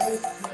Hare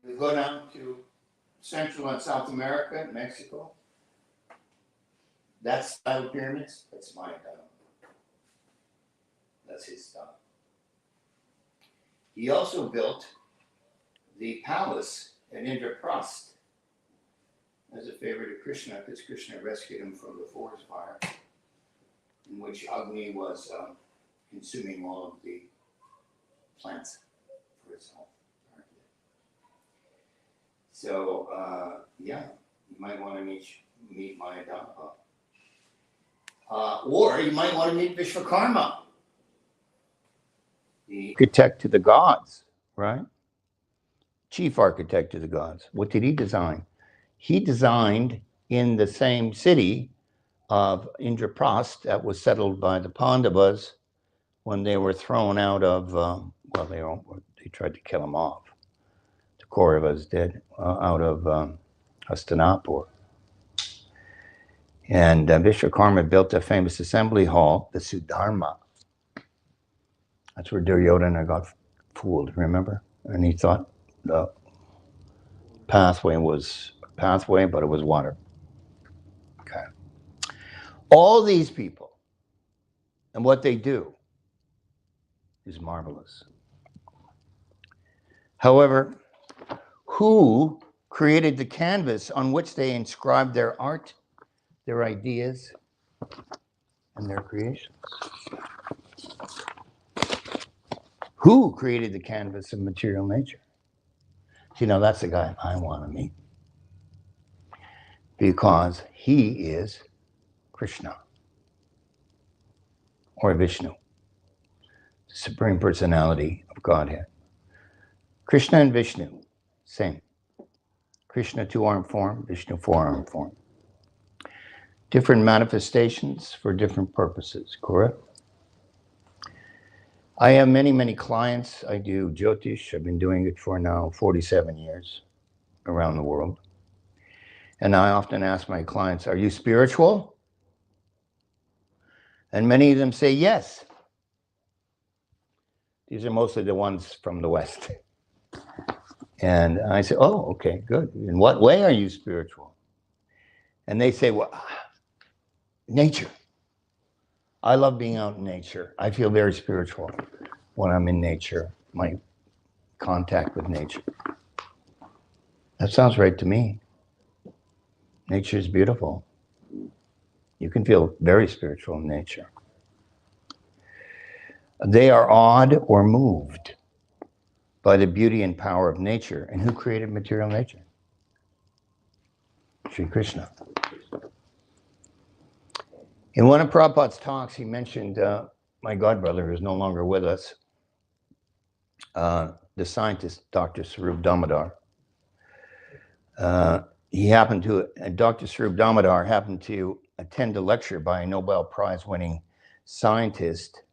We go down to Central and South America, Mexico. That style of pyramids, that's my style. That's his style. He also built the palace at Indraprastha as a favor to Krishna, because Krishna rescued him from the forest fire, in which Agni was consuming all of the plants for his health. So, yeah, you might want to meet Mayadava. Or you might want to meet Vishwakarma, the architect to the gods, right? Chief architect to the gods. What did he design? He designed in the same city of Indraprastha that was settled by the Pandavas when they were thrown out of, they tried to kill them off. The Kauravas did, out of Hastinapur. And Vishwakarma built a famous assembly hall, the Sudharma. That's where Duryodhana got fooled, remember? And he thought the pathway was a pathway, but it was water. Okay. All these people and what they do is marvelous. However, who created the canvas on which they inscribed their art, their ideas, and their creations? Who created the canvas of material nature? See, now that's the guy I want to meet, because he is Krishna or Vishnu, the Supreme Personality of Godhead. Krishna and Vishnu, same. Krishna two-arm form, Vishnu four-arm form. Different manifestations for different purposes, correct? I have many, many clients. I do Jyotish. I've been doing it for now 47 years around the world. And I often ask my clients, are you spiritual? And many of them say yes. These are mostly the ones from the West. And I say, oh, okay, good. In what way are you spiritual? And they say, well, nature. I love being out in nature. I feel very spiritual when I'm in nature, my contact with nature. That sounds right to me. Nature is beautiful. You can feel very spiritual in nature. They are awed or moved by the beauty and power of nature. And who created material nature? Sri Krishna. In one of Prabhupada's talks, he mentioned my godbrother, who's no longer with us, the scientist, Dr. Swarup Damodar. Dr. Swarup Damodar happened to attend a lecture by a Nobel Prize winning scientist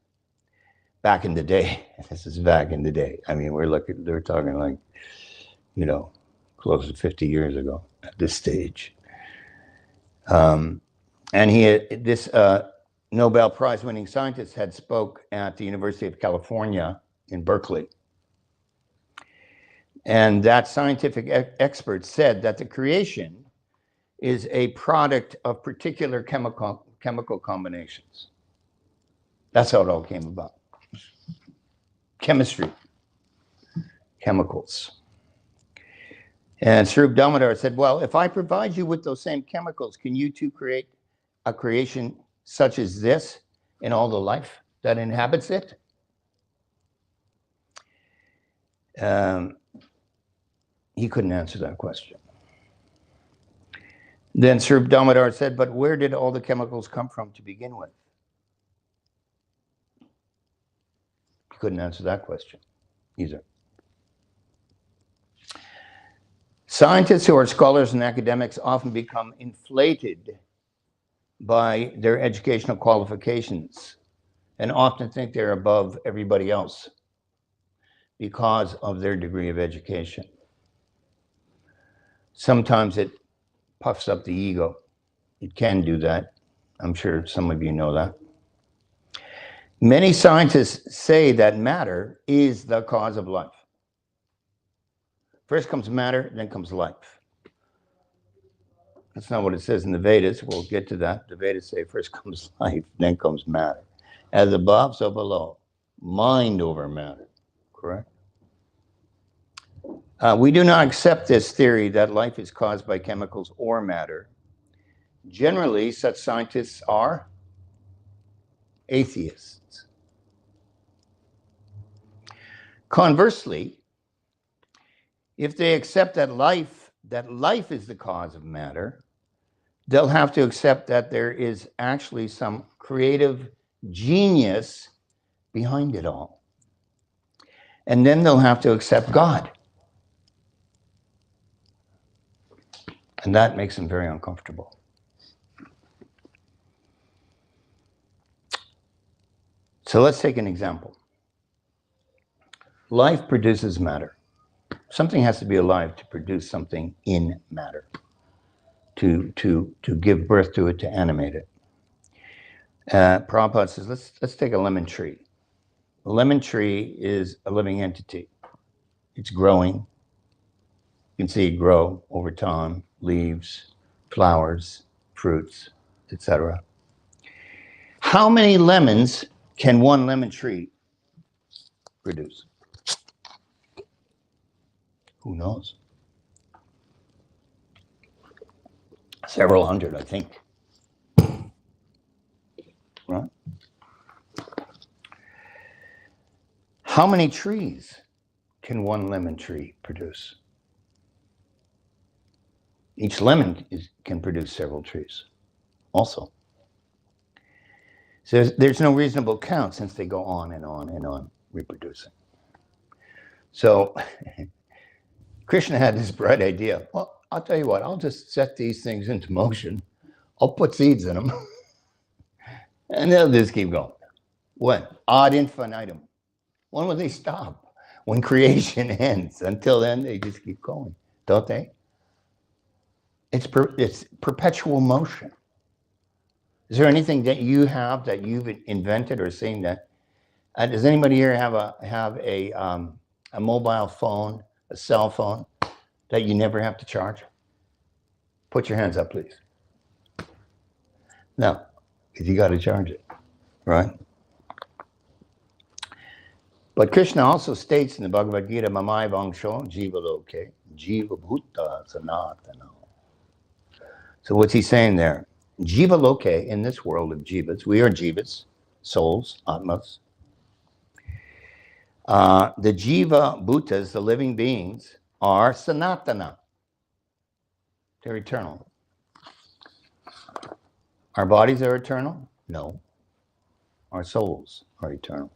back in the day. This is back in the day. I mean, they're talking like, close to 50 years ago at this stage. And this Nobel Prize winning scientist had spoke at the University of California in Berkeley. And that scientific expert said that the creation is a product of particular chemical combinations. That's how it all came about. Chemistry, chemicals. And Swarup Damodar said, well, if I provide you with those same chemicals, can you too create a creation such as this in all the life that inhabits it? He couldn't answer that question. Then Swarup Damodar said, but where did all the chemicals come from to begin with? He couldn't answer that question either. Scientists who are scholars and academics often become inflated by their educational qualifications and often think they're above everybody else because of their degree of education. Sometimes it puffs up the ego. It can do that. I'm sure some of you know that. Many scientists say that matter is the cause of life. First comes matter, then comes life. That's not what it says in the Vedas. We'll get to that. The Vedas say first comes life, then comes matter. As above, so below. Mind over matter. Correct? We do not accept this theory that life is caused by chemicals or matter. Generally, such scientists are atheists. Conversely, if they accept that life is the cause of matter, they'll have to accept that there is actually some creative genius behind it all. And then they'll have to accept God. And that makes them very uncomfortable. So let's take an example. Life produces matter. Something has to be alive to produce something in matter, to give birth to it, to animate it. Prabhupada says, let's take a lemon tree. A lemon tree is a living entity. It's growing. You can see it grow over time, leaves, flowers, fruits, etc. How many lemons can one lemon tree produce? Who knows? Several hundred, I think. Right? How many trees can one lemon tree produce? Each lemon can produce several trees also. So there's no reasonable count since they go on and on and on reproducing. So Krishna had this bright idea. Well, I'll tell you what, I'll just set these things into motion. I'll put seeds in them. And they'll just keep going. When? Ad infinitum. When will they stop? When creation ends. Until then, they just keep going, don't they? It's perpetual motion. Is there anything that you have that you've invented or seen that? Does anybody here have a mobile phone, a cell phone that you never have to charge? Put your hands up, please. No, because you got to charge it, right? But Krishna also states in the Bhagavad Gita, Mamai Vangsho Jiva Loke, Jiva Bhuta Sanatana. So what's he saying there? Jiva Loke, in this world of jivas, we are jivas, souls, atmas. The Jiva Bhutas, the living beings, are Sanatana. They're eternal. Our bodies are eternal? No. Our souls are eternal.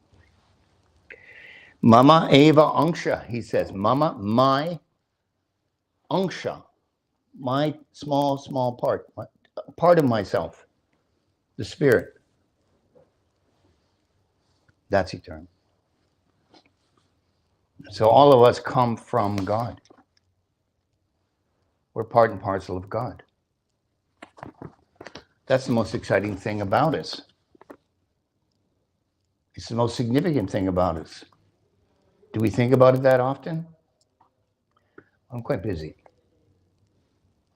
Mama eva anksha, he says. Mama, my anksha, my small part of myself, the spirit. That's eternal. So all of us come from God. We're part and parcel of God. That's the most exciting thing about us. It's the most significant thing about us. Do we think about it that often? I'm quite busy.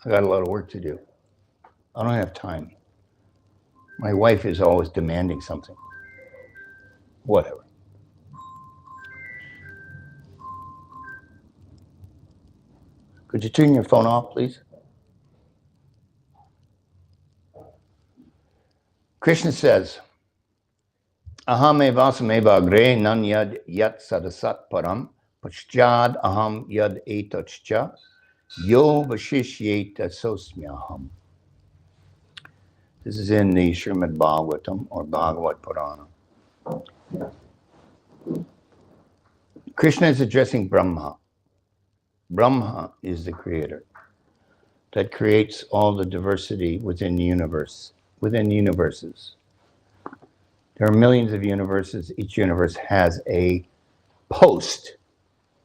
I got a lot of work to do. I don't have time. My wife is always demanding something. Whatever. Could you turn your phone off, please? Krishna says, Aham evasam agre nan yad yat sadasat param paschad aham yad etachcha yo vashishyeta sosmyaham. This is in the Srimad Bhagavatam or Bhagavad Purana. Krishna is addressing Brahma. Brahma is the creator that creates all the diversity within the universe, within universes. There are millions of universes. Each universe has a post,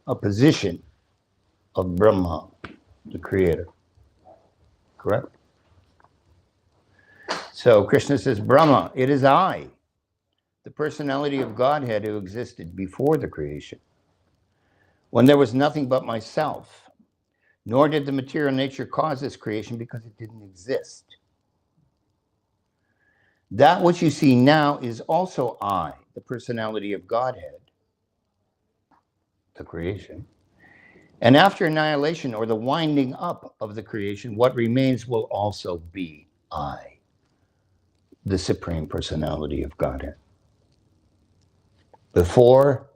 a position of Brahma, the creator. Correct? So Krishna says, Brahma, it is I, the personality of Godhead who existed before the creation. When there was nothing but myself, Nor did the material nature cause this creation because it didn't exist. That which you see now is also I, the personality of Godhead, the creation. And after annihilation or the winding up of the creation, what remains will also be I, the supreme personality of Godhead. Before,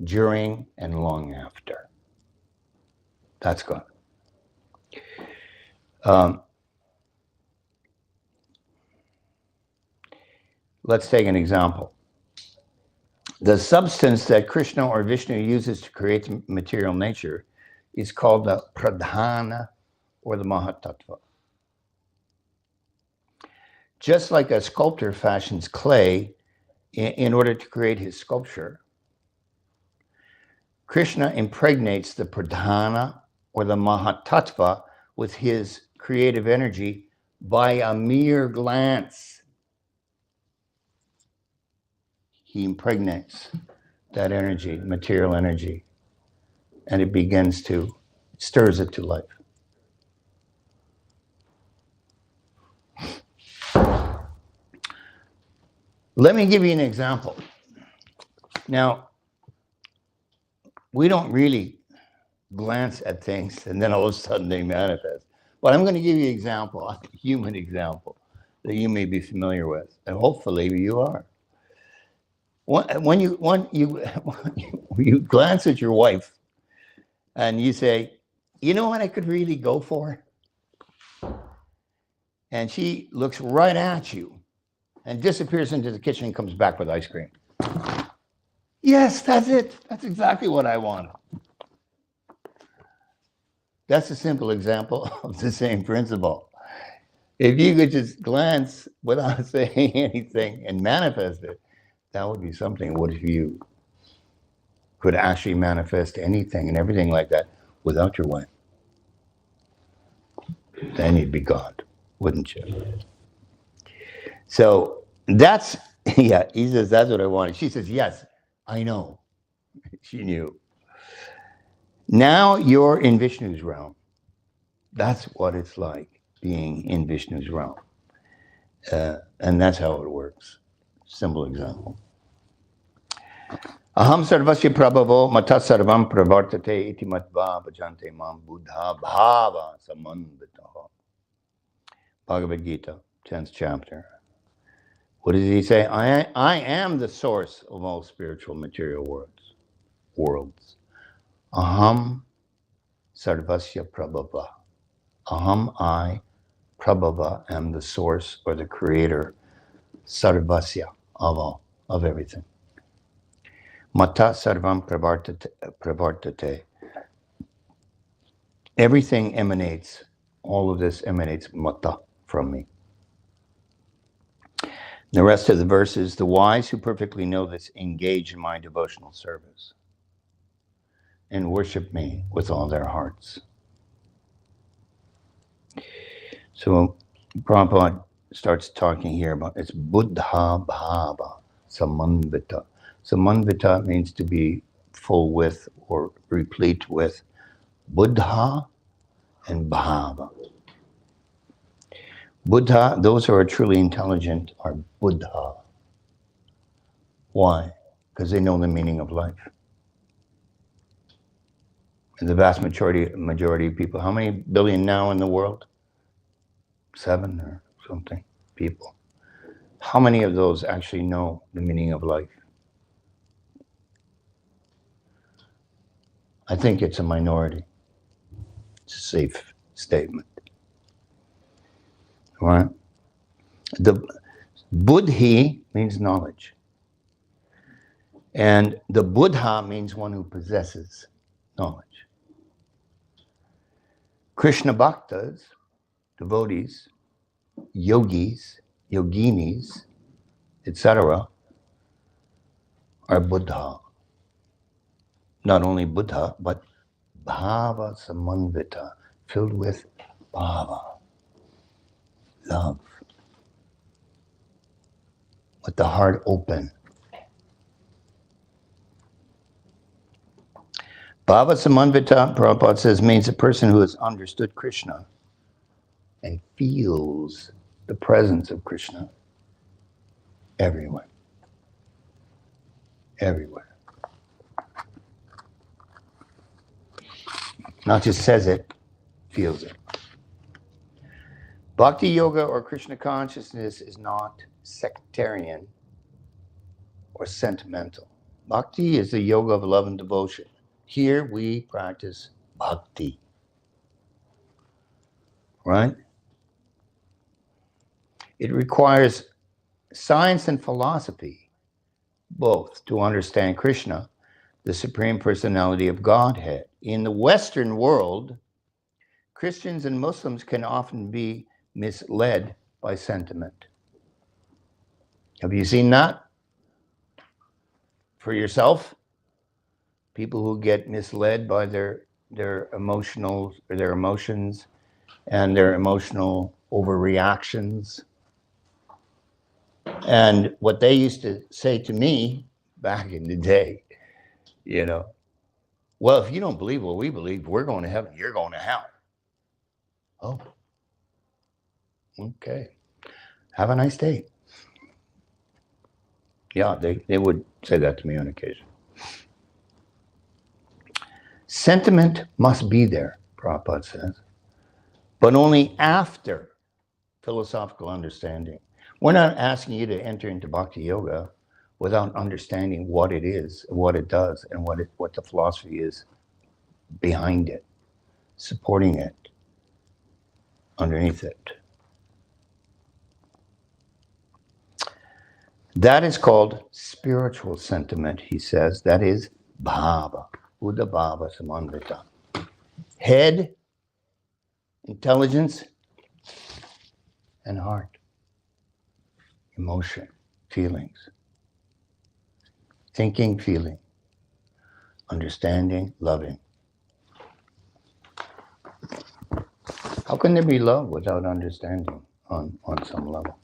during, and long after. That's God. Let's take an example. The substance that Krishna or Vishnu uses to create material nature is called the pradhana or the mahatattva. Just like a sculptor fashions clay in order to create his sculpture, Krishna impregnates the pradhana or the mahatattva with his creative energy by a mere glance. He impregnates that energy, material energy, and it begins to, stirs it to life. Let me give you an example. Now, we don't really glance at things and then all of a sudden they manifest. But I'm going to give you an example, a human example that you may be familiar with, and hopefully you are. When you glance at your wife and you say, you know what I could really go for? And she looks right at you and disappears into the kitchen and comes back with ice cream. Yes, that's it. That's exactly what I want. That's a simple example of the same principle. If you could just glance without saying anything and manifest it, that would be something. What if you could actually manifest anything and everything like that without your wife? Then you'd be God, wouldn't you? So that's, yeah, he says, that's what I wanted. She says, yes, I know. She knew. Now you're in Vishnu's realm. That's what it's like being in Vishnu's realm. And that's how it works. Simple example. Aham sarvasya prabhavo mata sarvam pravartate iti matva bhajante mam buddha bhava samanditaha. Bhagavad Gita, 10th chapter. What does he say? I am the source of all spiritual material worlds. Aham sarvasya prabhava. Aham, I, prabhava, am the source or the creator, sarvasya, of all, of everything. Mata sarvam pravartate. Everything emanates, all of this emanates mata, from me. The rest of the verse is, the wise who perfectly know this engage in my devotional service and worship me with all their hearts. So Prabhupada starts talking here about it's Buddha Bhava Samanvita. Samanvita means to be full with or replete with Buddha and Bhava. Buddha, those who are truly intelligent are Buddha. Why? Because they know the meaning of life. And the vast majority of people, how many billion now in the world? 7 or something people. How many of those actually know the meaning of life? I think it's a minority. It's a safe statement. All right? The buddhi means knowledge. And the Buddha means one who possesses knowledge. Krishna bhaktas, devotees, yogis, yoginis, etc., are Buddha. Not only Buddha, but Bhava Samanvita, filled with Bhava, love, with the heart open. Bhava Samanvita, Prabhupada says, means a person who has understood Krishna and feels the presence of Krishna everywhere. Everywhere. Not just says it, feels it. Bhakti yoga or Krishna consciousness is not sectarian or sentimental. Bhakti is the yoga of love and devotion. Here we practice bhakti. Right? It requires science and philosophy, both, to understand Krishna, the Supreme Personality of Godhead. In the Western world, Christians and Muslims can often be misled by sentiment. Have you seen that for yourself? People who get misled by their emotions and their emotional overreactions. And what they used to say to me back in the day, well, if you don't believe what we believe, we're going to heaven, you're going to hell. Oh, okay. Have a nice day. Yeah, they would say that to me on occasion. Sentiment must be there, Prabhupada says, but only after philosophical understanding. We're not asking you to enter into Bhakti Yoga without understanding what it is, what it does, and what the philosophy is behind it, supporting it, underneath it. That is called spiritual sentiment, he says. That is bhava, Buddha bhava samanvita. Head, intelligence, and heart. Emotion, feelings. Thinking, feeling. Understanding, loving. How can there be love without understanding on some level?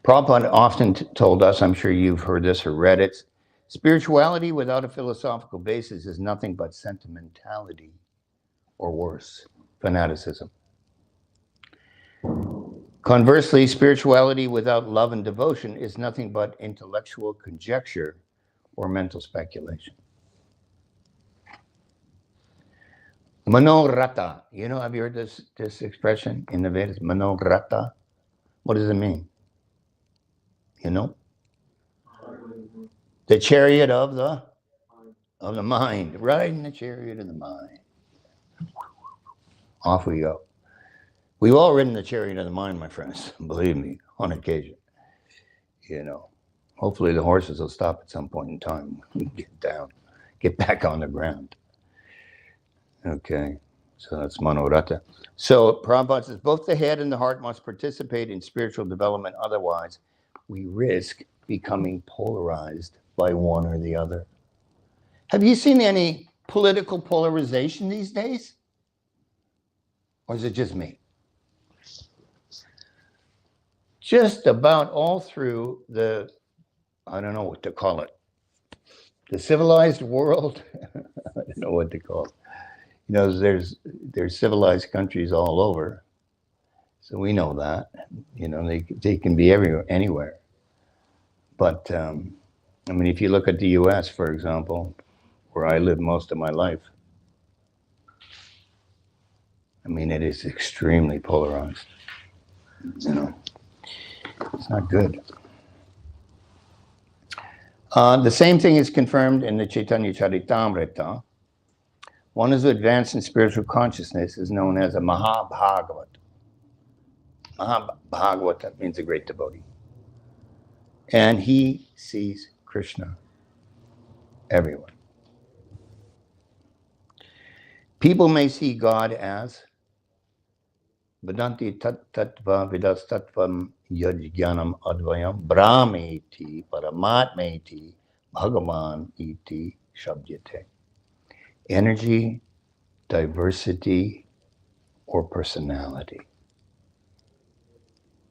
Prabhupada often told us, I'm sure you've heard this or read it, spirituality without a philosophical basis is nothing but sentimentality, or worse, fanaticism. Conversely, spirituality without love and devotion is nothing but intellectual conjecture or mental speculation. Manorata. Have you heard this expression in the Vedas? Manorata. What does it mean? The chariot of the mind. Riding the chariot of the mind. Off we go. We've all ridden the chariot of the mind, my friends. Believe me, on occasion. Hopefully the horses will stop at some point in time. Get down. Get back on the ground. Okay, so that's Manorata. So Prabhupada says, both the head and the heart must participate in spiritual development. Otherwise, we risk becoming polarized by one or the other. Have you seen any political polarization these days? Or is it just me? Just about all through I don't know what to call it, the civilized world. I don't know what to call it. There's civilized countries all over, so we know that. They can be anywhere. But if you look at the U.S., for example, where I lived most of my life, it is extremely polarized. It's not good. The same thing is confirmed in the Chaitanya Charitamrita. One who advanced in spiritual consciousness is known as a Mahabhagavat. Mahabhagavat means a great devotee. And he sees Krishna everywhere. People may see God as Vedanti tattva vidas tattvam yajnanam advayam brahmeti paramatmeti bhagavan iti shabdyate. Energy, diversity, or personality.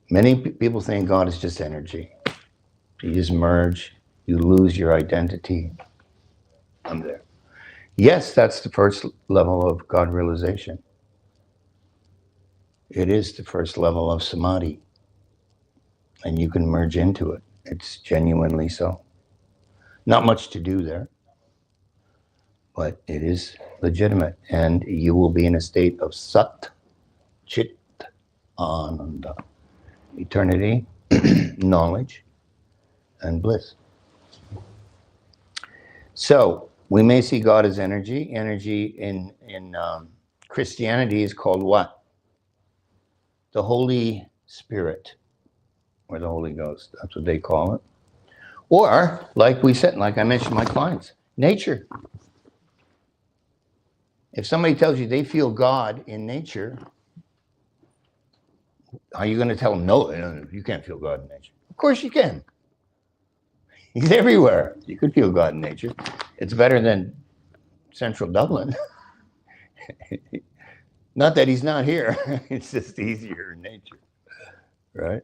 Many people think God is just energy. You just merge, you lose your identity. I'm there. Yes, that's the first level of God realization. It is the first level of samadhi, and you can merge into it. It's genuinely so. Not much to do there, but it is legitimate, and you will be in a state of sat, chit, ananda, eternity, knowledge, and bliss. So we may see God as energy. Energy in Christianity is called what? The Holy Spirit, or the Holy Ghost. That's what they call it. Or, like we said, like I mentioned to my clients, nature. If somebody tells you they feel God in nature, are you going to tell them, no, you can't feel God in nature? Of course you can. He's everywhere. You could feel God in nature. It's better than central Dublin. Not that he's not here. It's just easier in nature, right?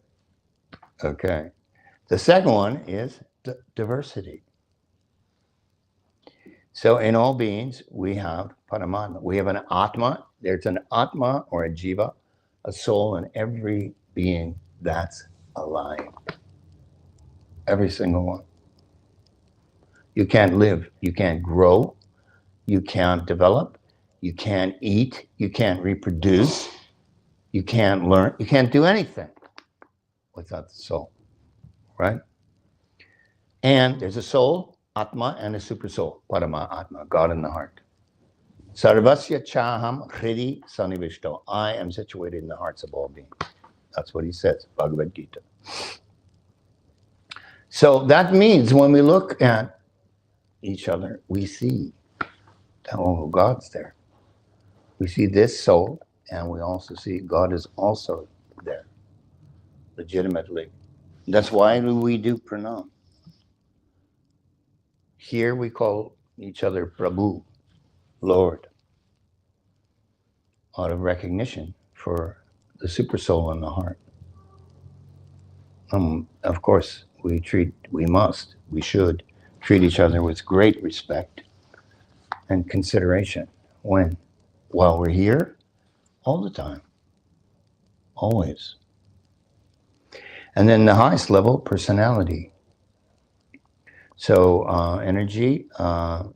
Okay. The second one is diversity. So in all beings, we have Paramatma. We have an Atma. There's an Atma or a Jiva, a soul in every being that's alive. Every single one. You can't live. You can't grow. You can't develop. You can't eat. You can't reproduce. You can't learn. You can't do anything without the soul, right? And there's a soul, Atma, and a super soul, Parama Atma, God in the heart. Sarvasya chaham hridi sanivishto. I am situated in the hearts of all beings. That's what he says, Bhagavad Gita. So that means when we look at each other, we see that, oh, God's there. We see this soul, and we also see God is also there, legitimately. That's why we do pranam. Here we call each other Prabhu, Lord, out of recognition for the super soul in the heart. Of course, we should treat each other with great respect and consideration while we're here, all the time, always. And then the highest level, personality. So energy, Brahman,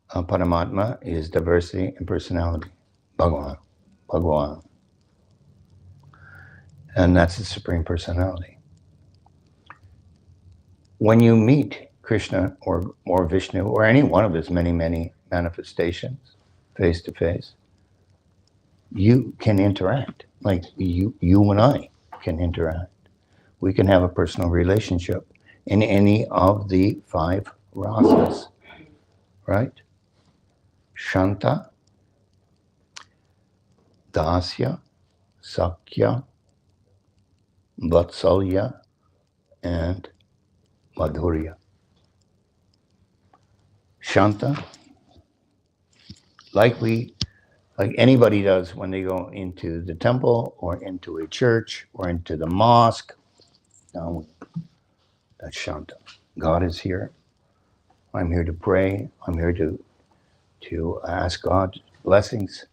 Paramatma is diversity and personality, Bhagavan. And that's the Supreme Personality. When you meet Krishna or Vishnu or any one of his many, many manifestations face to face, you can interact. Like you and I can interact. We can have a personal relationship in any of the 5 rasas, right? Shanta, Dasya, Sakya, Vatsalya, and Madhurya. Shanta, like anybody does when they go into the temple or into a church or into the mosque. Now, that's Shanta. God is here. I'm here to pray. I'm here to ask God blessings,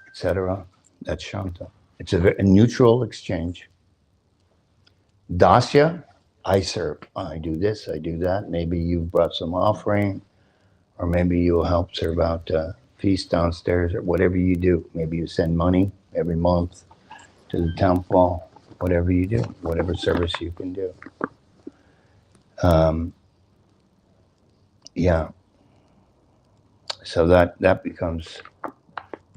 etc. That's Shanta. It's a neutral exchange. Dasya, I serve. I do this, I do that. Maybe you brought some offering, or maybe you'll help serve out feast downstairs, or whatever you do. Maybe you send money every month to the temple, whatever you do, whatever service you can do. Yeah. So that becomes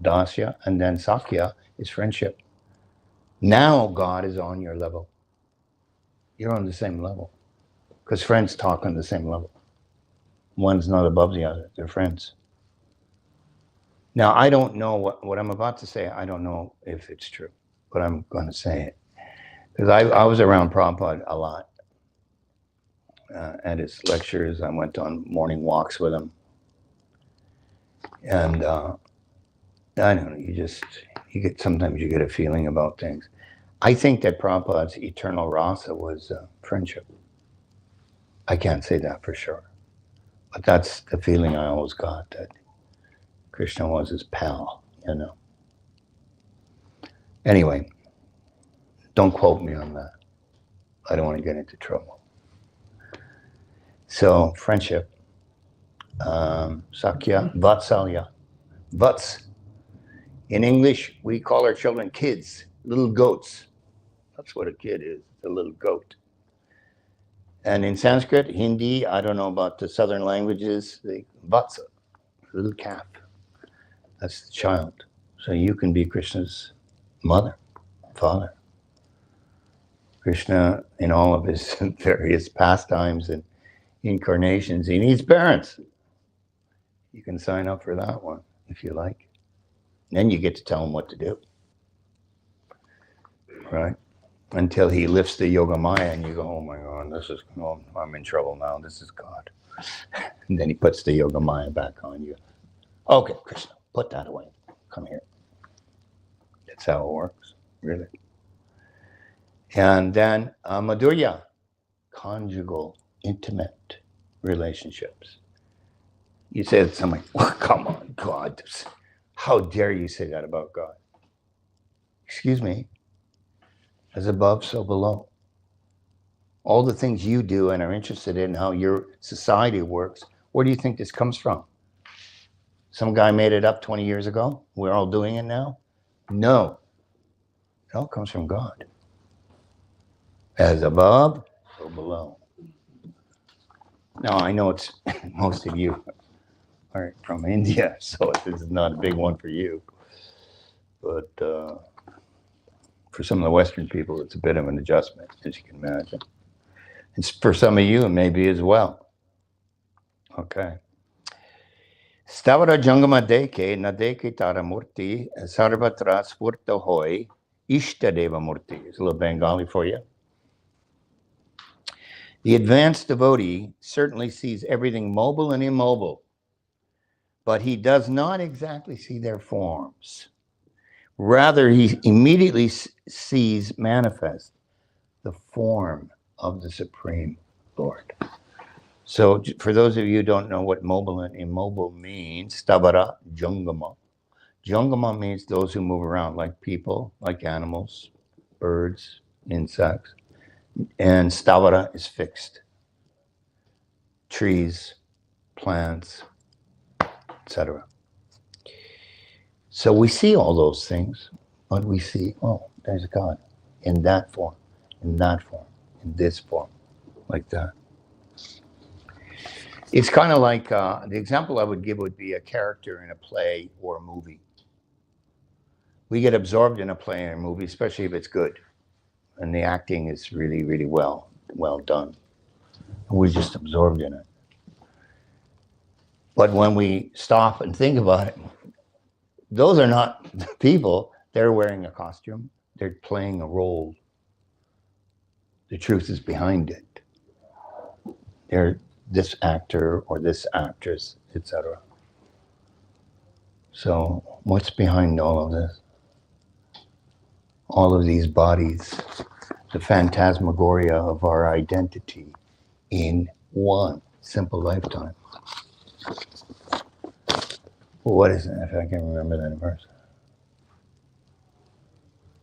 Dasya, and then Sakya is friendship. Now God is on your level. You're on the same level. Because friends talk on the same level. One's not above the other. They're friends. Now, I don't know what I'm about to say. I don't know if it's true, but I'm going to say it. Because I was around Prabhupada a lot. At his lectures, I went on morning walks with him. And I don't know, sometimes you get a feeling about things. I think that Prabhupada's eternal rasa was friendship. I can't say that for sure. But that's the feeling I always got, that Krishna was his pal, you know. Anyway, don't quote me on that. I don't want to get into trouble. So, friendship, Sakya, Vatsalya, Vats. In English, we call our children kids, little goats. That's what a kid is, a little goat. And in Sanskrit, Hindi, I don't know about the southern languages, the Vatsa, little calf. That's the child. So you can be Krishna's mother, father. Krishna, in all of his various pastimes and incarnations, he needs parents. You can sign up for that one if you like. Then you get to tell him what to do. Right? Until he lifts the Yoga Maya and you go, oh my God, I'm in trouble now. This is God. And then he puts the Yoga Maya back on you. Okay, Krishna, put that away. Come here. That's how it works, really. And then Madhurya, conjugal, intimate relationships. You say to somebody, oh, come on, God. How dare you say that about God? Excuse me. As above, so below. All the things you do and are interested in, how your society works, where do you think this comes from? Some guy made it up 20 years ago? We're all doing it now? No. It all comes from God. As above, so below. Now, I know it's most of you are from India, so this is not a big one for you. But for some of the Western people, it's a bit of an adjustment, as you can imagine. It's for some of you, maybe as well. Okay. Stavara Jangama Deke, Nadeke Tara Murti, Sarvatra Spurta Hoy, Ishtadeva Murti. It's a little Bengali for you. The advanced devotee certainly sees everything mobile and immobile, but he does not exactly see their forms. Rather, he immediately sees manifest the form of the Supreme Lord. So for those of you who don't know what mobile and immobile means, Stavara Jangama. Jangama means those who move around, like people, like animals, birds, insects. And Stavara is fixed. Trees, plants, etc. So we see all those things, but we see, oh, there's God in that form, in that form, in this form, like that. It's kind of like, the example I would give would be a character in a play or a movie. We get absorbed in a play or a movie, especially if it's good, and the acting is really, really well done. And we're just absorbed in it. But when we stop and think about it, those are not the people. They're wearing a costume. They're playing a role. The truth is behind it. They're this actor or this actress, etc. So what's behind all of this? All of these bodies, the phantasmagoria of our identity in one simple lifetime. What is it, if I can remember that verse?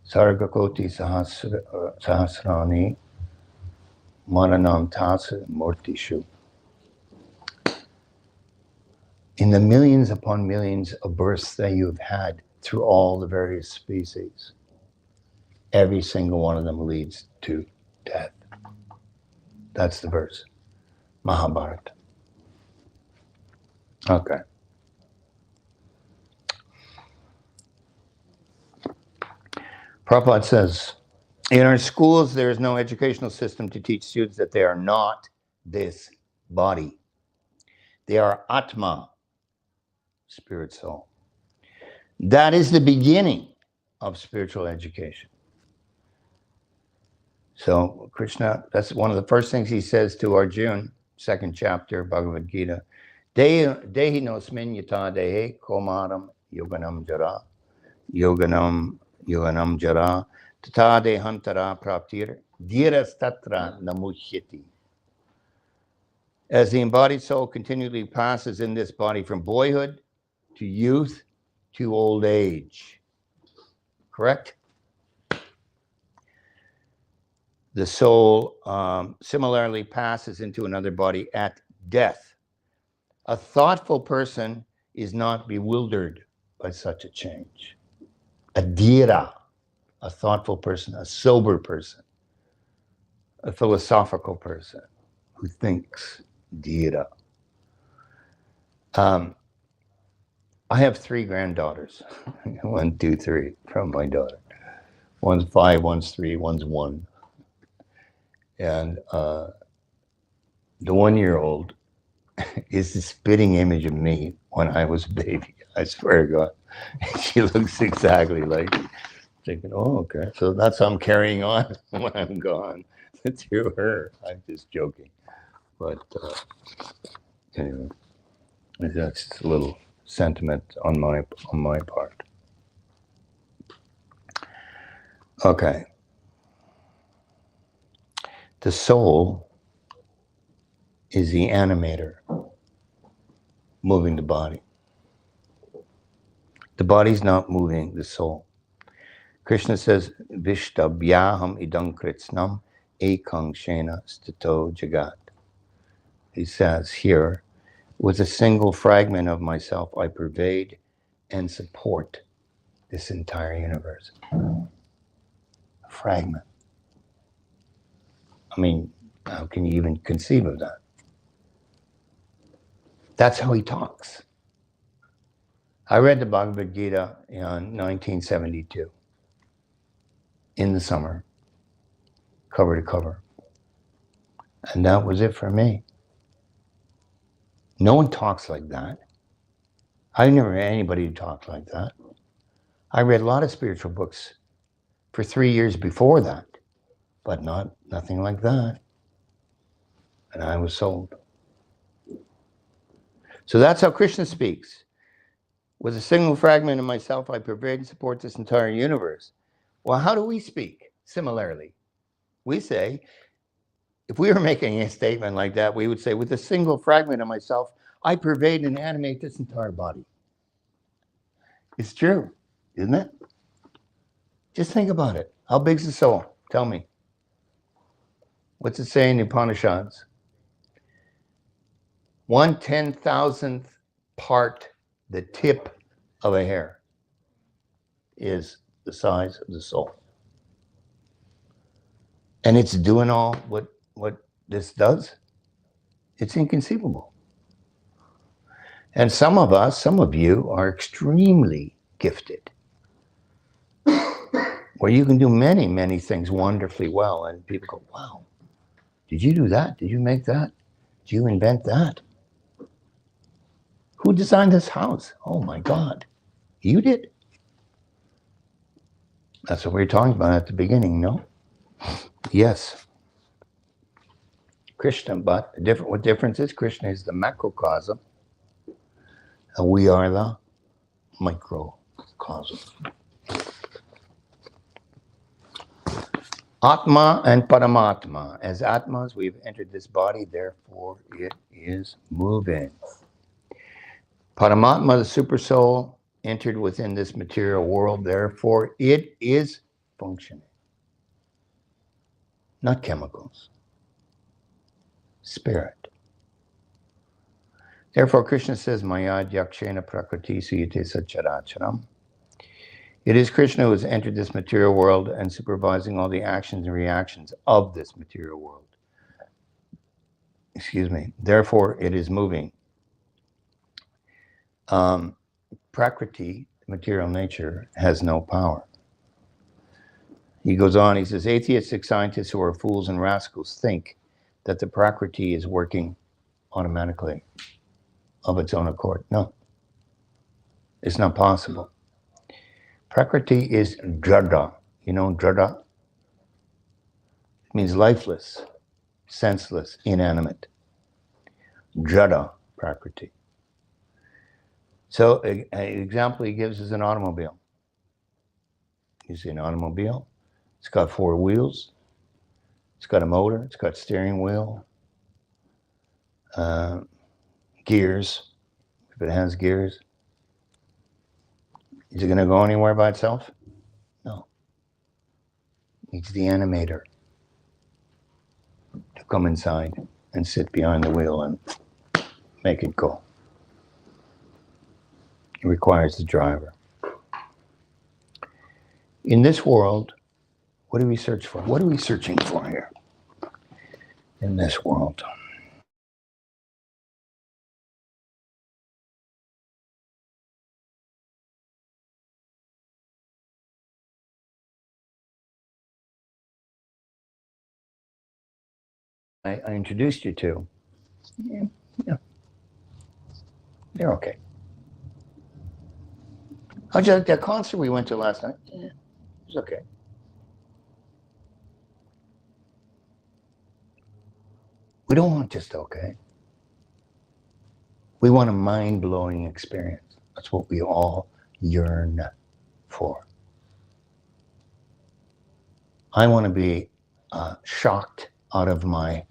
Sargakoti sahasrani maranam tasa murtishu. In the millions upon millions of births that you've had through all the various species, every single one of them leads to death. That's the verse. Mahabharata. Okay. Prabhupada says, in our schools, there is no educational system to teach students that they are not this body. They are Atma, spirit soul. That is the beginning of spiritual education. So Krishna, that's one of the first things he says to Arjuna, second chapter, Bhagavad Gita. Dehi nosmin yata dehe komaram yoganam jara. Yoganam jara. Tata dehantara praptir. Dhiras tatra namushyati. As the embodied soul continually passes in this body from boyhood to youth to old age. Correct? The soul similarly passes into another body at death. A thoughtful person is not bewildered by such a change. A dhira, a thoughtful person, a sober person, a philosophical person who thinks, dhira. I have 3 granddaughters. 1, 2, 3 from my daughter. One's 5, one's 3, one's 1. And the 1-year-old is the spitting image of me when I was a baby. I swear to God. She looks exactly like me. Thinking, oh, okay. So that's how I'm carrying on when I'm gone through her. I'm just joking. But anyway, that's just a little sentiment on my part. Okay. The soul is the animator moving the body. The body's not moving the soul. Krishna says, Vishtabhyaham idam kritsnam ekang shena stito jagat. He says here, with a single fragment of myself, I pervade and support this entire universe. A fragment. I mean, how can you even conceive of that? That's how he talks. I read the Bhagavad Gita in 1972, in the summer, cover to cover. And that was it for me. No one talks like that. I've never met anybody who talked like that. I read a lot of spiritual books for 3 years before that, but nothing like that. And I was sold. So that's how Krishna speaks. With a single fragment of myself, I pervade and support this entire universe. Well, how do we speak? Similarly, we say, if we were making a statement like that, we would say, with a single fragment of myself, I pervade and animate this entire body. It's true, isn't it? Just think about it. How big's the soul? Tell me. What's it say in the Upanishads? 1/10,000th part, the tip of a hair, is the size of the soul. And it's doing all what this does. It's inconceivable. And some of you are extremely gifted, where you can do many, many things wonderfully well. And people go, wow, did you do that? Did you make that? Did you invent that? Who designed this house? Oh my God, you did? That's what we were talking about at the beginning, no? Yes. Krishna, but what difference is? Krishna is the macrocosm, and we are the microcosm. Atma and Paramatma. As Atmas, we've entered this body, therefore it is moving. Paramatma, the super soul, entered within this material world, therefore it is functioning. Not chemicals. Spirit. Therefore, Krishna says, Maya Yakshena Prakriti Suyate Sacharacharam. It is Krishna who has entered this material world and supervising all the actions and reactions of this material world. Excuse me. Therefore, it is moving. Prakriti, material nature, has no power. He goes on, he says, atheistic scientists who are fools and rascals think that the Prakriti is working automatically of its own accord. No, it's not possible. Prakriti is jada. You know jada? It means lifeless, senseless, inanimate. Jada Prakriti. So an example he gives is an automobile. You see an automobile, it's got 4 wheels, it's got a motor, it's got steering wheel, gears, if it has gears, is it going to go anywhere by itself? No. It needs the animator to come inside and sit behind the wheel and make it go. It requires the driver. In this world, what do we search for? What are we searching for here in this world? I introduced you to. Yeah. They're okay. How'd you like that concert we went to last night? Yeah, it was okay. We don't want just okay. We want a mind-blowing experience. That's what we all yearn for. I want to be shocked out of my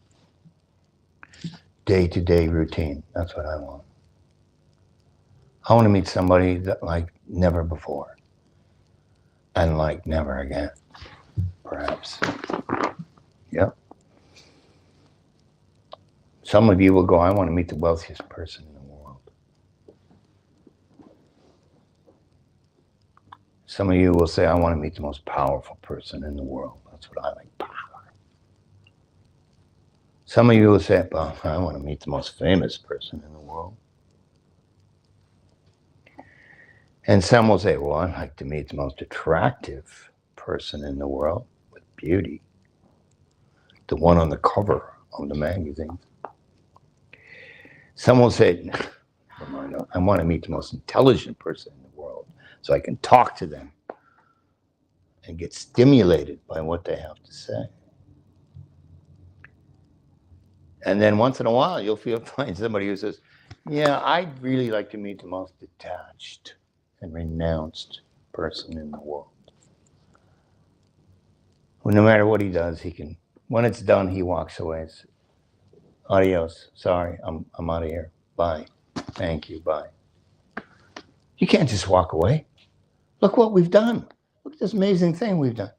day-to-day routine. That's what I want. I want to meet somebody that like never before and like never again, perhaps. Yep. Some of you will go, I want to meet the wealthiest person in the world. Some of you will say, I want to meet the most powerful person in the world. That's what I like, power. Some of you will say, well, I want to meet the most famous person in the world. And some will say, well, I'd like to meet the most attractive person in the world with beauty. The one on the cover of the magazine. Some will say, I want to meet the most intelligent person in the world so I can talk to them and get stimulated by what they have to say. And then once in a while, you'll find somebody who says, yeah, I'd really like to meet the most detached and renounced person in the world. Well, no matter what he does, he can, when it's done, he walks away. Adios. Sorry, I'm out of here. Bye. Thank you. Bye. You can't just walk away. Look what we've done. Look at this amazing thing we've done.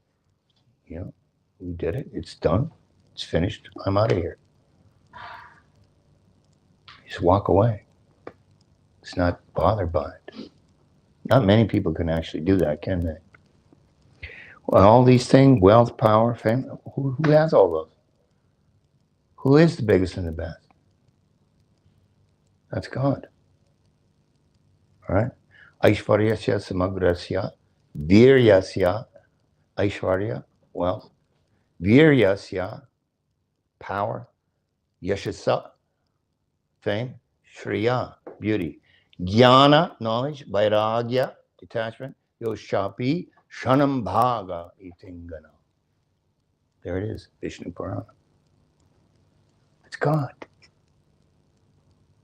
You know, we did it. It's done. It's finished. I'm out of here. Just walk away. It's not bothered by it. Not many people can actually do that, can they? Well, all these things, wealth, power, fame, who has all those? Who is the biggest and the best? That's God. All right? Aishvaryasya samagrasya, viryasya, Aishvarya, wealth, viryasya, power, yashasa, fame, shriya, beauty, jnana, knowledge, vairagya, detachment, yoshapi, shanam bhaga, itingana. There it is, Vishnu Purana. It's God.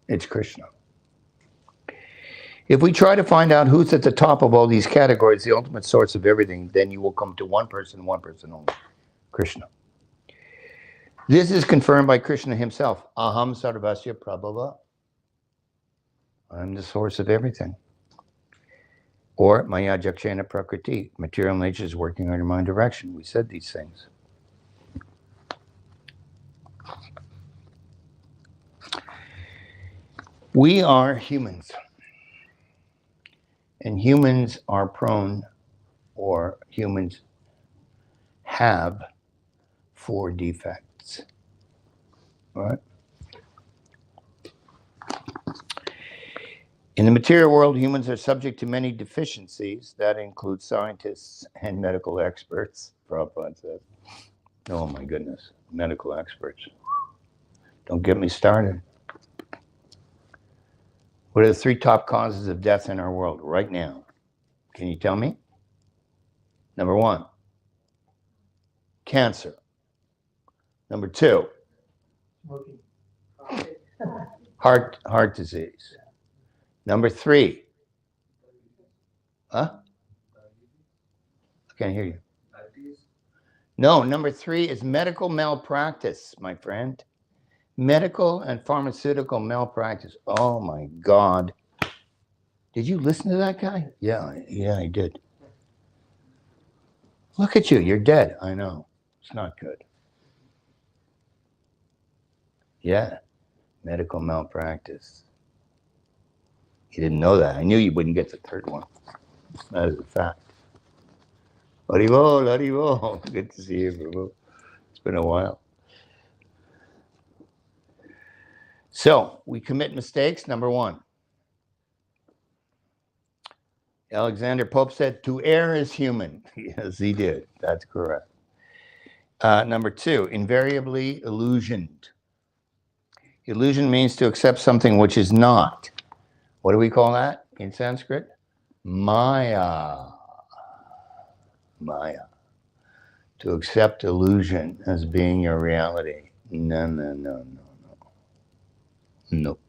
It's Krishna. If we try to find out who's at the top of all these categories, the ultimate source of everything, then you will come to one person only, Krishna. This is confirmed by Krishna himself. Aham sarvasya prabhava. I'm the source of everything. Or maya jakshena prakriti. Material nature is working under my direction. We said these things. We are humans. And humans are prone, or humans have 4 defects. All right? In the material world, humans are subject to many deficiencies. That includes scientists and medical experts, Prabhupada says. Oh my goodness, medical experts. Don't get me started. What are the 3 top causes of death in our world right now? Can you tell me? Number 1, cancer. Number 2, heart disease. Number 3, huh? I can't hear you. No, number 3 is medical malpractice, my friend. Medical and pharmaceutical malpractice. Oh my God. Did you listen to that guy? Yeah, I did. Look at you. You're dead. I know. It's not good. Yeah. Medical malpractice. You didn't know that. I knew you wouldn't get the third one. That is a fact. Haribo. Good to see you, Prabhu. It's been a while. So, we commit mistakes, number one. Alexander Pope said, to err is human. Yes, he did. That's correct. Number two, invariably illusioned. Illusion means to accept something which is not. What do we call that in Sanskrit? Maya. Maya. To accept illusion as being your reality. No. Nope.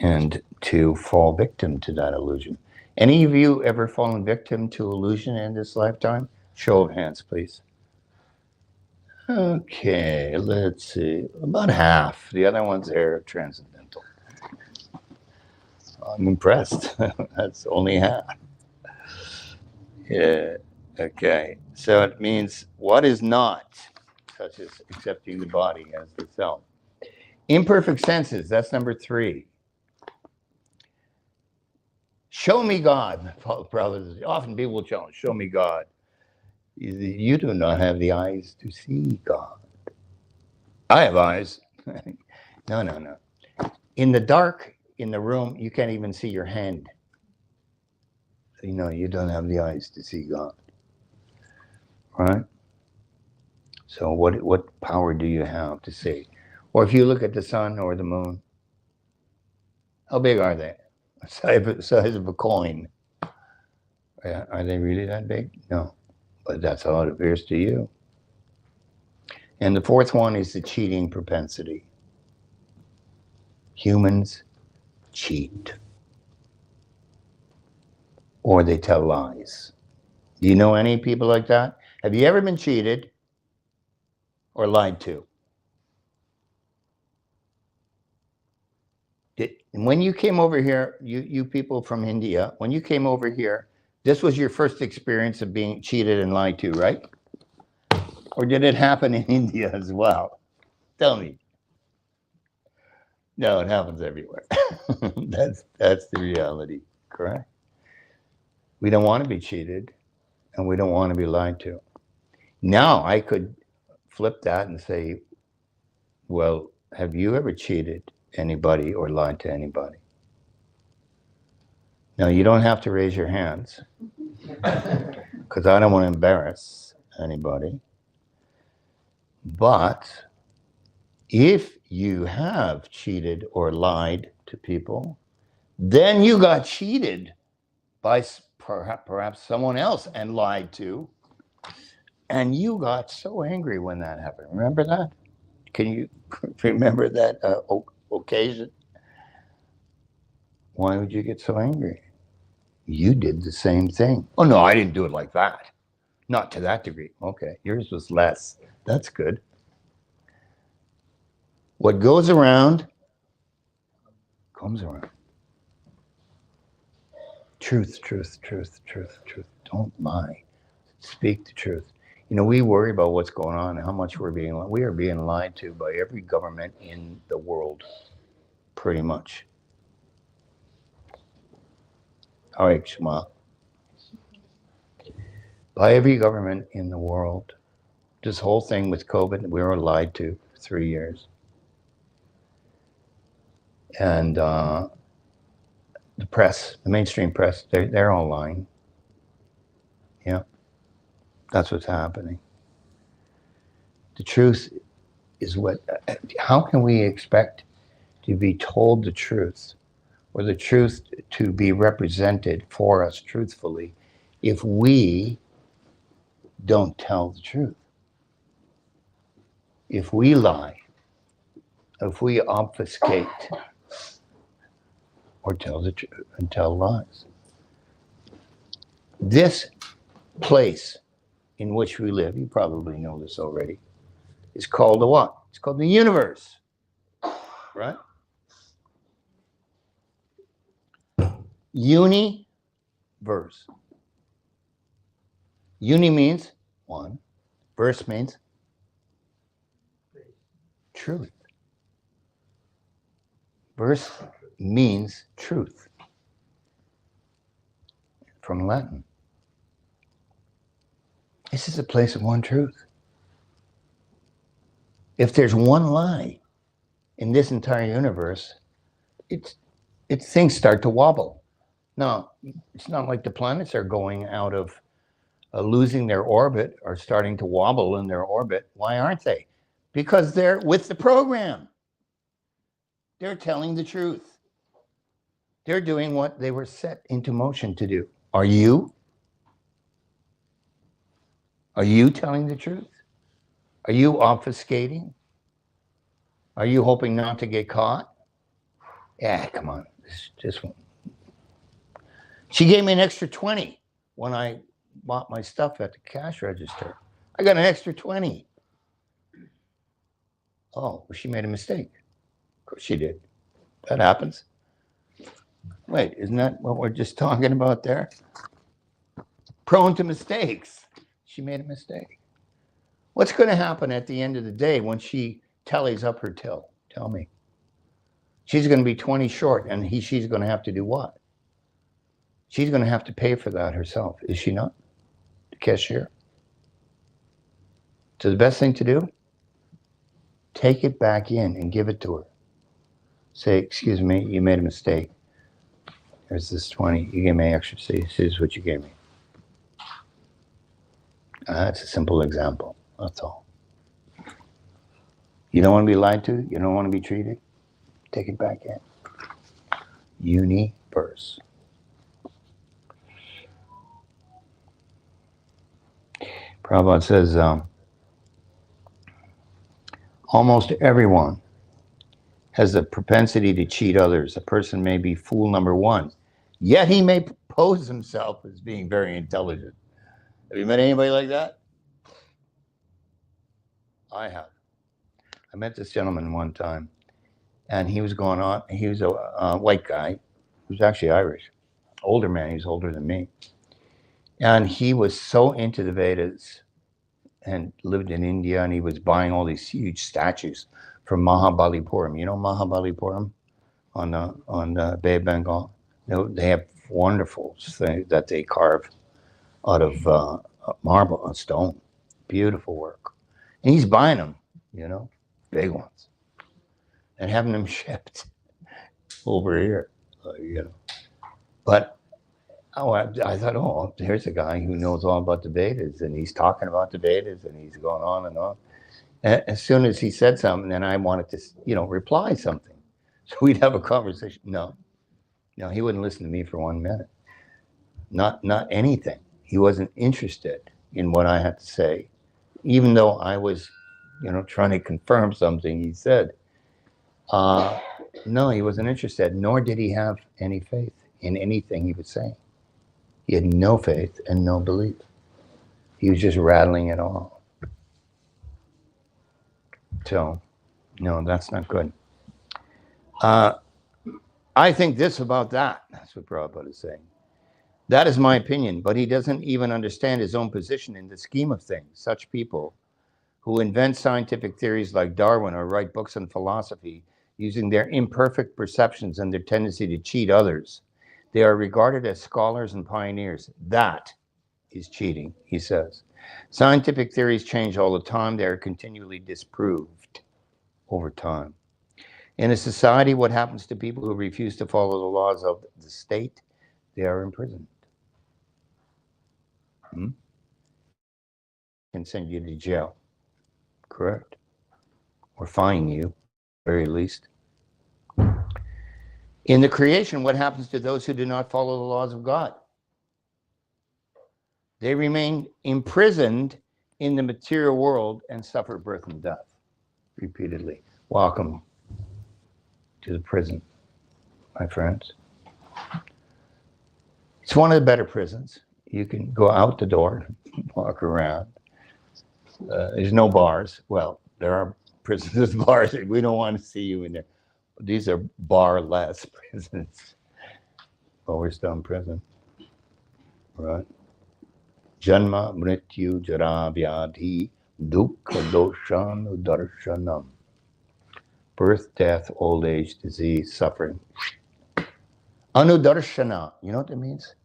And to fall victim to that illusion. Any of you ever fallen victim to illusion in this lifetime? Show of hands, please. Okay, let's see. About half. The other ones are transcendental. I'm impressed. That's only half. Yeah. Okay. So it means what is not, such as accepting the body as the self. Imperfect senses. That's number three. Show me God. Brothers, often people will challenge, show me God. You do not have the eyes to see God. I have eyes. No. In the dark, in the room, you can't even see your hand. You don't have the eyes to see God. Right? So what power do you have to see? Or if you look at the sun or the moon, how big are they? The size of a coin. Are they really that big? No. But that's how it appears to you. And the fourth one is the cheating propensity. Humans cheat. Or they tell lies. Do you know any people like that? Have you ever been cheated or lied to? And when you came over here, you people from India, when you came over here, this was your first experience of being cheated and lied to, right? Or did it happen in India as well? Tell me. No, it happens everywhere. That's the reality, correct? We don't want to be cheated, and we don't want to be lied to. Now I could flip that and say, well, have you ever cheated anybody or lied to anybody? Now, you don't have to raise your hands because I don't want to embarrass anybody. But if you have cheated or lied to people, then you got cheated by perhaps someone else and lied to, and you got so angry when that happened. Remember that? Can you remember that occasion? Why would you get so angry? You did the same thing. Oh, no, I didn't do it like that. Not to that degree. Okay, yours was less. That's good. What goes around comes around. Truth. Don't lie. Speak the truth. We worry about what's going on and how much we are being lied to by every government in the world, pretty much. All right, Shema. By every government in the world. This whole thing with COVID, we were lied to for 3 years. And the press, the mainstream press, they're all lying. Yeah, that's what's happening. The truth is how can we expect to be told the truth or the truth to be represented for us truthfully if we don't tell the truth? If we lie, if we obfuscate or tell the truth and tell lies. This place in which we live, you probably know this already, is called the what? It's called the universe, right? Universe. Uni means one. Verse means truth. Verse means truth from Latin. This is a place of one truth. If there's one lie in this entire universe, things start to wobble. Now, it's not like the planets are going out of losing their orbit or starting to wobble in their orbit. Why aren't they? Because they're with the program. They're telling the truth. They're doing what they were set into motion to do. Are you? Are you telling the truth? Are you obfuscating? Are you hoping not to get caught? Yeah, come on. Just one. She gave me an extra 20 when I bought my stuff at the cash register. I got an extra 20. Oh, well, she made a mistake. Of course she did. That happens. Wait, isn't that what we're just talking about there? Prone to mistakes. She made a mistake. What's going to happen at the end of the day when she tallies up her till? Tell me. She's going to be 20 short, and she's going to have to do what? She's going to have to pay for that herself, is she not? The cashier. So the best thing to do, take it back in and give it to her. Say, excuse me, you made a mistake. Here's this 20. You gave me extra. See, this is what you gave me. That's a simple example. That's all. You don't want to be lied to? You don't want to be treated? Take it back in. Universe. Prabhupada says, almost everyone has the propensity to cheat others. A person may be fool number one, yet he may pose himself as being very intelligent. Have you met anybody like that? I have. I met this gentleman one time, and he was going on. He was a white guy. He was actually Irish. Older man. He was older than me. And he was so into the Vedas and lived in India, and he was buying all these huge statues from Mahabalipuram. You know Mahabalipuram on the Bay of Bengal? They have wonderful things that they carve out of marble and stone. Beautiful work. And he's buying them, big ones, and having them shipped over here, But I thought, oh, here's a guy who knows all about the Vedas, and he's talking about the Vedas, and he's going on and on. And as soon as he said something, then I wanted to, reply something. So we'd have a conversation. No, he wouldn't listen to me for 1 minute. Not anything. He wasn't interested in what I had to say, even though I was, trying to confirm something he said. No, he wasn't interested, nor did he have any faith in anything he was saying. He had no faith and no belief. He was just rattling it off. So, no, that's not good. I think this about that. That's what Prabhupada is saying. That is my opinion, but he doesn't even understand his own position in the scheme of things. Such people who invent scientific theories like Darwin or write books on philosophy using their imperfect perceptions and their tendency to cheat others, they are regarded as scholars and pioneers. That is cheating, he says. Scientific theories change all the time. They are continually disproved over time. In a society, what happens to people who refuse to follow the laws of the state? They are imprisoned. Can send you to jail. Correct. Or fine you, at the very least. In the creation, what happens to those who do not follow the laws of God? They remain imprisoned in the material world and suffer birth and death repeatedly. Welcome to the prison, my friends. It's one of the better prisons. You can go out the door, walk around. There's no bars. Well, There are prisons with bars. We don't want to see you in there. These are bar-less prisons. But we're still in prison. Right? Janma mrityu jara vyadhi dukkha doshanu darshanam. Birth, death, old age, disease, suffering. Anudarshana. You know what that means?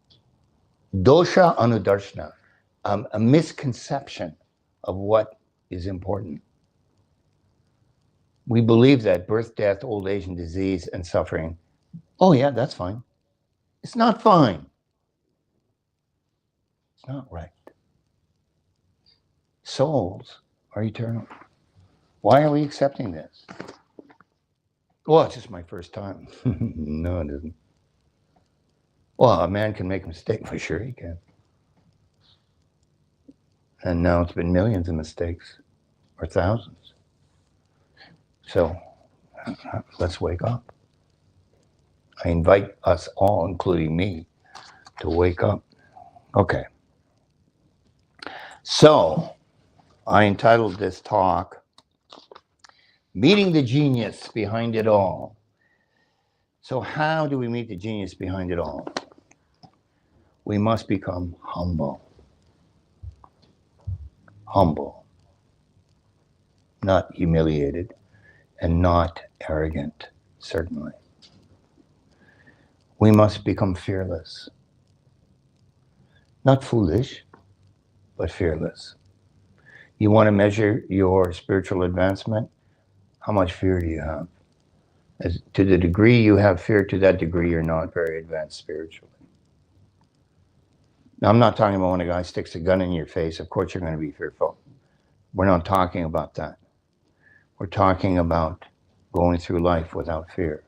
Dosha anudarshana. A misconception of what is important. We believe that birth, death, old age, and disease and suffering, oh yeah, that's fine. It's not fine. It's not right. Souls are eternal. Why are we accepting this? Well, it's just my first time. No, it isn't. Well, a man can make a mistake, for sure he can. And now it's been millions of mistakes, or thousands. So let's wake up. I invite us all, including me, to wake up. Okay. So I entitled this talk, Meeting the Genius Behind It All. So how do we meet the genius behind it all? We must become humble. Humble. Not humiliated and not arrogant, certainly. We must become fearless. Not foolish, but fearless. You want to measure your spiritual advancement? How much fear do you have? To the degree you have fear, to that degree you're not very advanced spiritually. Now, I'm not talking about when a guy sticks a gun in your face. Of course you're going to be fearful. We're not talking about that. We're talking about going through life without fear.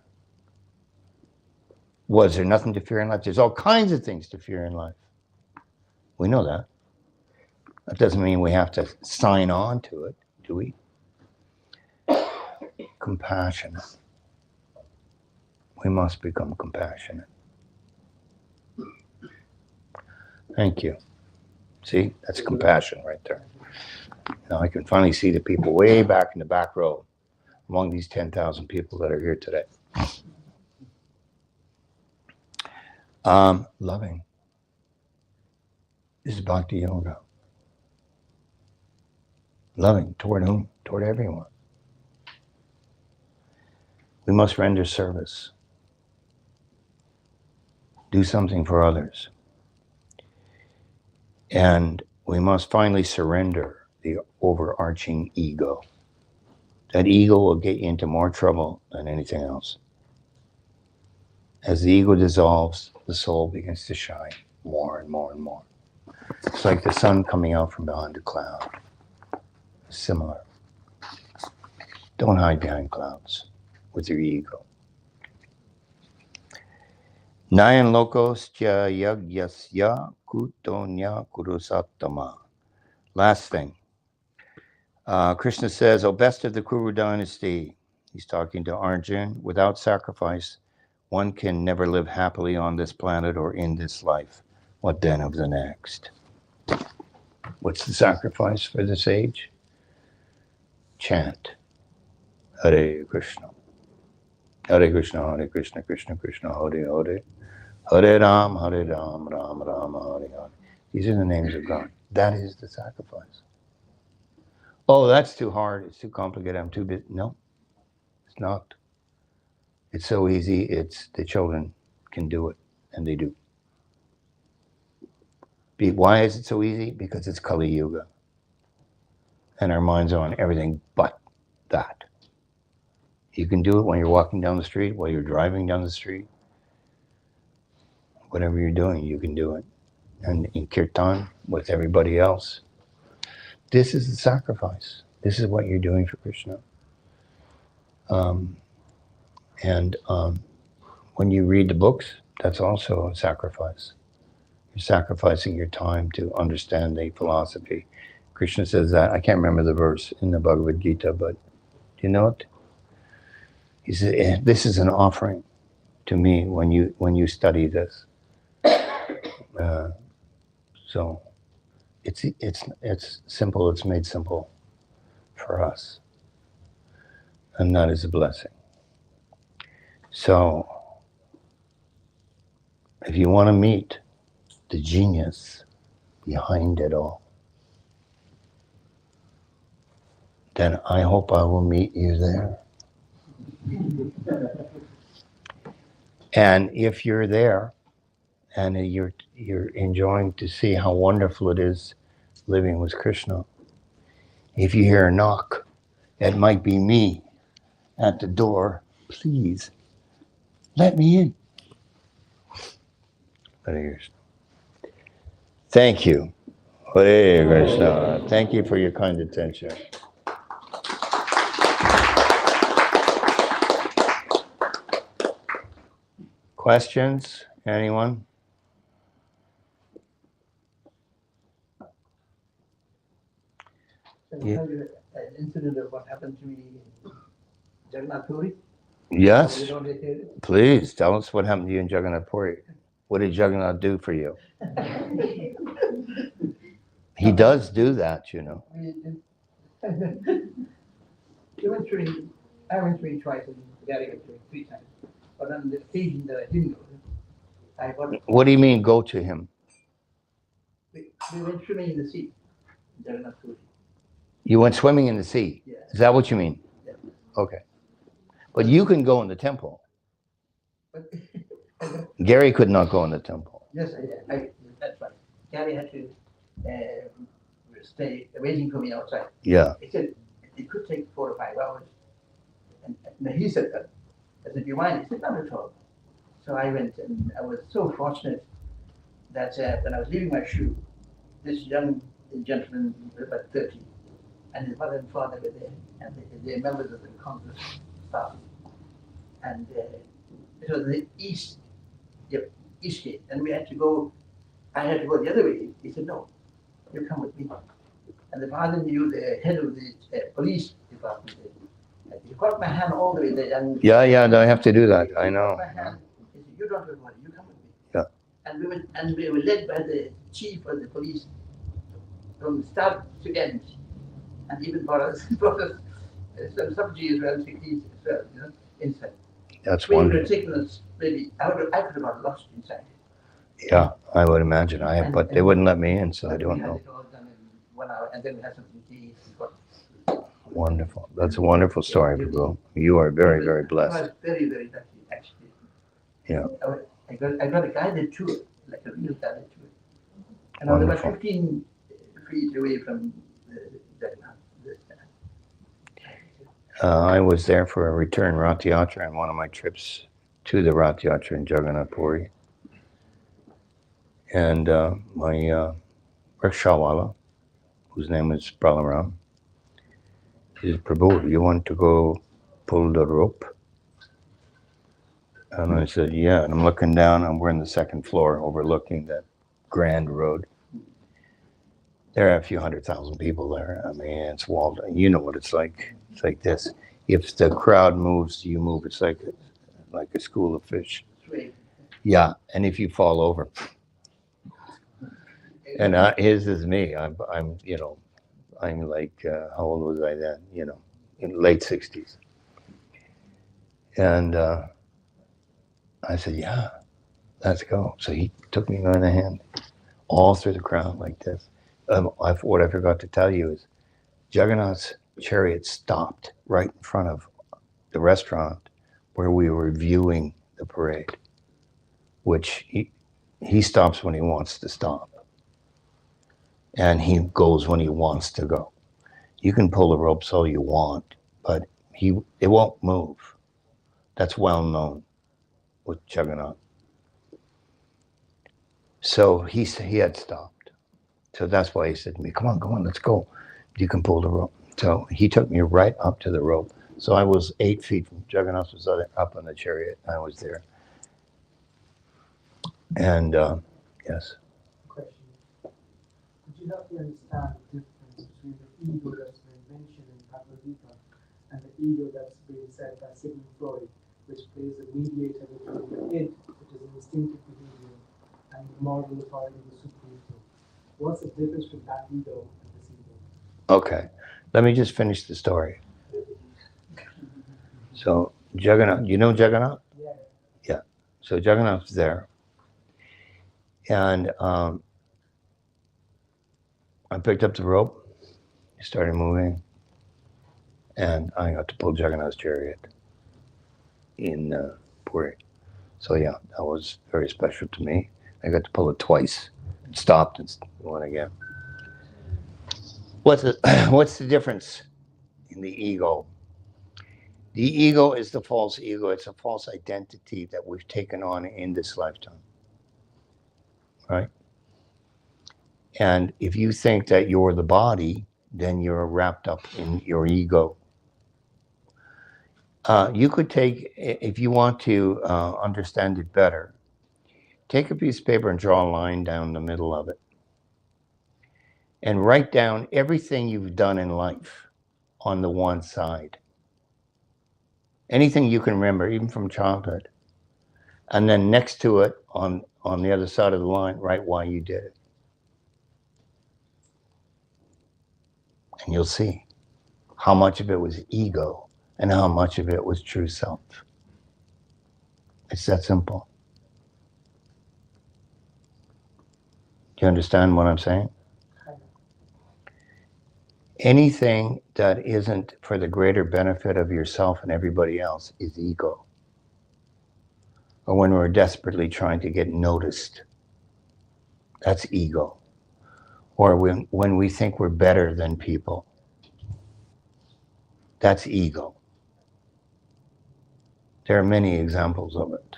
Was there nothing to fear in life? There's all kinds of things to fear in life. We know that. That doesn't mean we have to sign on to it, do we? Compassionate. We must become compassionate. Thank you. See, that's compassion right there. Now I can finally see the people way back in the back row among these 10,000 people that are here today. Loving. This is Bhakti Yoga. Loving toward whom? Toward everyone. We must render service. Do something for others. And we must finally surrender the overarching ego. That ego will get you into more trouble than anything else. As the ego dissolves, the soul begins to shine more and more and more. It's like the sun coming out from behind a cloud. Similar. Don't hide behind clouds with your ego. Nayan lokos tya yagyasya kutonya kurusattama. Last thing. Krishna says, O best of the Kuru dynasty, he's talking to Arjun, without sacrifice, one can never live happily on this planet or in this life. What then of the next? What's the sacrifice for the sage? Chant. Hare Krishna. Hare Krishna, Hare Krishna, Krishna Krishna, Hare Hare. Hare Ram, Ram Ram, Hare Hare. These are the names of God. That is the sacrifice. Oh, that's too hard. It's too complicated. I'm too busy. No, it's not. It's so easy. It's the children can do it, and they do. Why is it so easy? Because it's Kali Yuga. And our minds are on everything but that. You can do it when you're walking down the street, while you're driving down the street. Whatever you're doing, you can do it. And in kirtan, with everybody else. This is the sacrifice. This is what you're doing for Krishna. When you read the books, that's also a sacrifice. You're sacrificing your time to understand the philosophy. Krishna says that. I can't remember the verse in the Bhagavad Gita, but do you know it? He said, this is an offering to me when you study this. So it's simple. It's made simple for us. And that is a blessing. So, if you want to meet the genius behind it all, then I hope I will meet you there. And if you're there and you're enjoying to see how wonderful it is living with Krishna, if you hear a knock, it might be me at the door. Please let me in. Hare Krishna. Thank you. Hare Krishna. Thank you for your kind attention. Questions? Anyone? Can you tell you an incident of what happened to me in Jagannath Puri? Yes. You don't hear it? Please tell us what happened to you in Jagannath Puri. What did Jagannath do for you? He does do that, you know. I went through twice and Gary went through 3 times. But on the occasion that I didn't go, I got. What do you mean go to him? We went swimming in the sea, in Jagannath Puri. You went swimming in the sea? Yeah. Is that what you mean? Yeah. Okay. But you can go in the temple. But Gary could not go in the temple. yes, that's right. Gary had to stay waiting for me outside. Yeah. He said it could take 4 or 5 hours. And he said that. I said, do you mind? He said, not at all. So I went, and I was so fortunate that when I was leaving my shoe, this young gentleman, about 30, and his mother and father were there, and they're members of the Congress staff. And it was the east gate, and we had to go. I had to go the other way. He said, no, you come with me. And the father knew the head of the police department. He caught my hand all the way there. And Yeah, I have to do that. I know. My hand, he said, you don't worry, you come with me. Yeah. And we were led by the chief of the police from start to end. And even brought us some subsidies around 60s as well, you know, inside. That's We wonderful. would have taken us, maybe, I could have got lost inside. Yeah, I would imagine. But they wouldn't let me in, so I don't We had know. it all done in 1 hour, and then we had something to eat. Wonderful. That's a wonderful story, Prabhu. You are very, very I blessed. was very, very lucky, actually. Yeah. I got a guided tour, like a real guided tour. And I was about Wonderful. 15 feet away from the I was there for a return Rath Yatra on one of my trips to the Rath Yatra in Jagannath Puri. And my rickshawala, whose name is Balaram, he said, Prabhu, you want to go pull the rope? And I said, yeah. And I'm looking down, and we're in the 2nd floor overlooking that grand road. There are a few 100,000 people there. I mean, it's walled. You know what it's like. It's like this. If the crowd moves, you move. It's like a school of fish. Yeah, and if you fall over, and his is me. I'm like, how old was I then? You know, in late 60s. And I said, yeah, let's go. So he took me by the hand, all through the crowd like this. What I forgot to tell you is Jagannath's chariot stopped right in front of the restaurant where we were viewing the parade, which he stops when he wants to stop. And he goes when he wants to go. You can pull the ropes all you want, but it won't move. That's well known with Jagannath. So he had stopped. So that's why he said to me, come on, let's go. You can pull the rope. So he took me right up to the rope. So I was 8 feet from Jagannath was up on the chariot. I was there. And yes. Question. Could you help me understand the difference between the ego that's been mentioned in Bhagavad Gita and the ego that's been said by Sigmund Freud, which plays a mediator between the id, which is an instinctive behavior, and the moral authority of the supreme ego? What's the difference between that ego and this ego? Okay. Let me just finish the story. So Jagannath, you know Jagannath? Yeah. Yeah. So Jagannath's there. And I picked up the rope, started moving, and I got to pull Jagannath's chariot in Puri. So yeah, that was very special to me. I got to pull it twice. It stopped and went again. What's the difference in the ego? The ego is the false ego. It's a false identity that we've taken on in this lifetime, right? And if you think that you're the body, then you're wrapped up in your ego. You could take, if you want to understand it better, take a piece of paper and draw a line down the middle of it. And write down everything you've done in life on the one side. Anything you can remember, even from childhood. And then next to it, on the other side of the line, write why you did it. And you'll see how much of it was ego and how much of it was true self. It's that simple. Do you understand what I'm saying? Anything that isn't for the greater benefit of yourself and everybody else is ego. Or when we're desperately trying to get noticed, that's ego. Or when we think we're better than people, that's ego. There are many examples of it.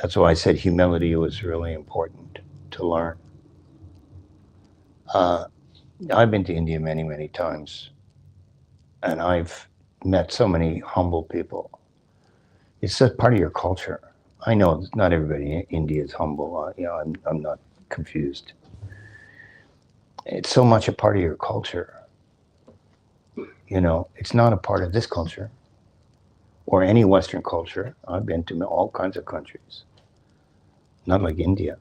That's why I said humility was really important to learn. I've been to India many, many times, and I've met so many humble people. It's just part of your culture. I know not everybody in India is humble. I'm not confused. It's so much a part of your culture. It's not a part of this culture or any Western culture. I've been to all kinds of countries, not like India,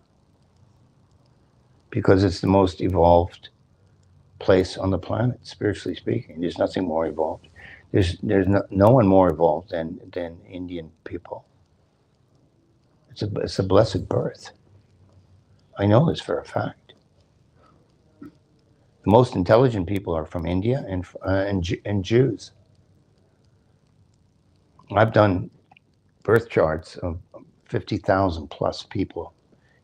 because it's the most evolved place on the planet, spiritually speaking. There's nothing more evolved. There's no one more evolved than Indian people. It's a blessed birth. I know this for a fact. The most intelligent people are from India and Jews. I've done birth charts of 50,000 plus people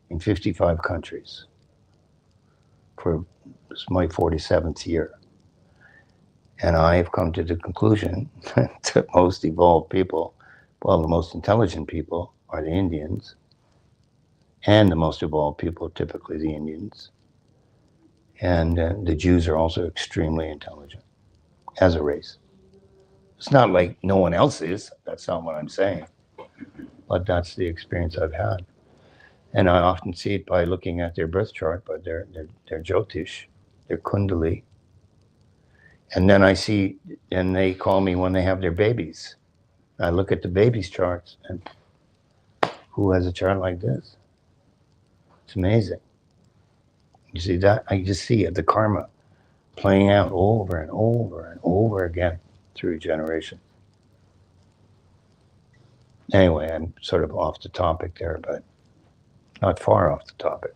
in 55 countries for my 47th year. And I have come to the conclusion that the most evolved people, well, the most intelligent people are the Indians, and the most evolved people are typically the Indians. And the Jews are also extremely intelligent as a race. It's not like no one else is. That's not what I'm saying. But that's the experience I've had. And I often see it by looking at their birth chart, but their Jyotish, their Kundali. And then I see, and they call me when they have their babies. I look at the babies' charts, and who has a chart like this? It's amazing. You see that? I just see the karma playing out over and over and over again through generations. Anyway, I'm sort of off the topic there, but not far off the topic.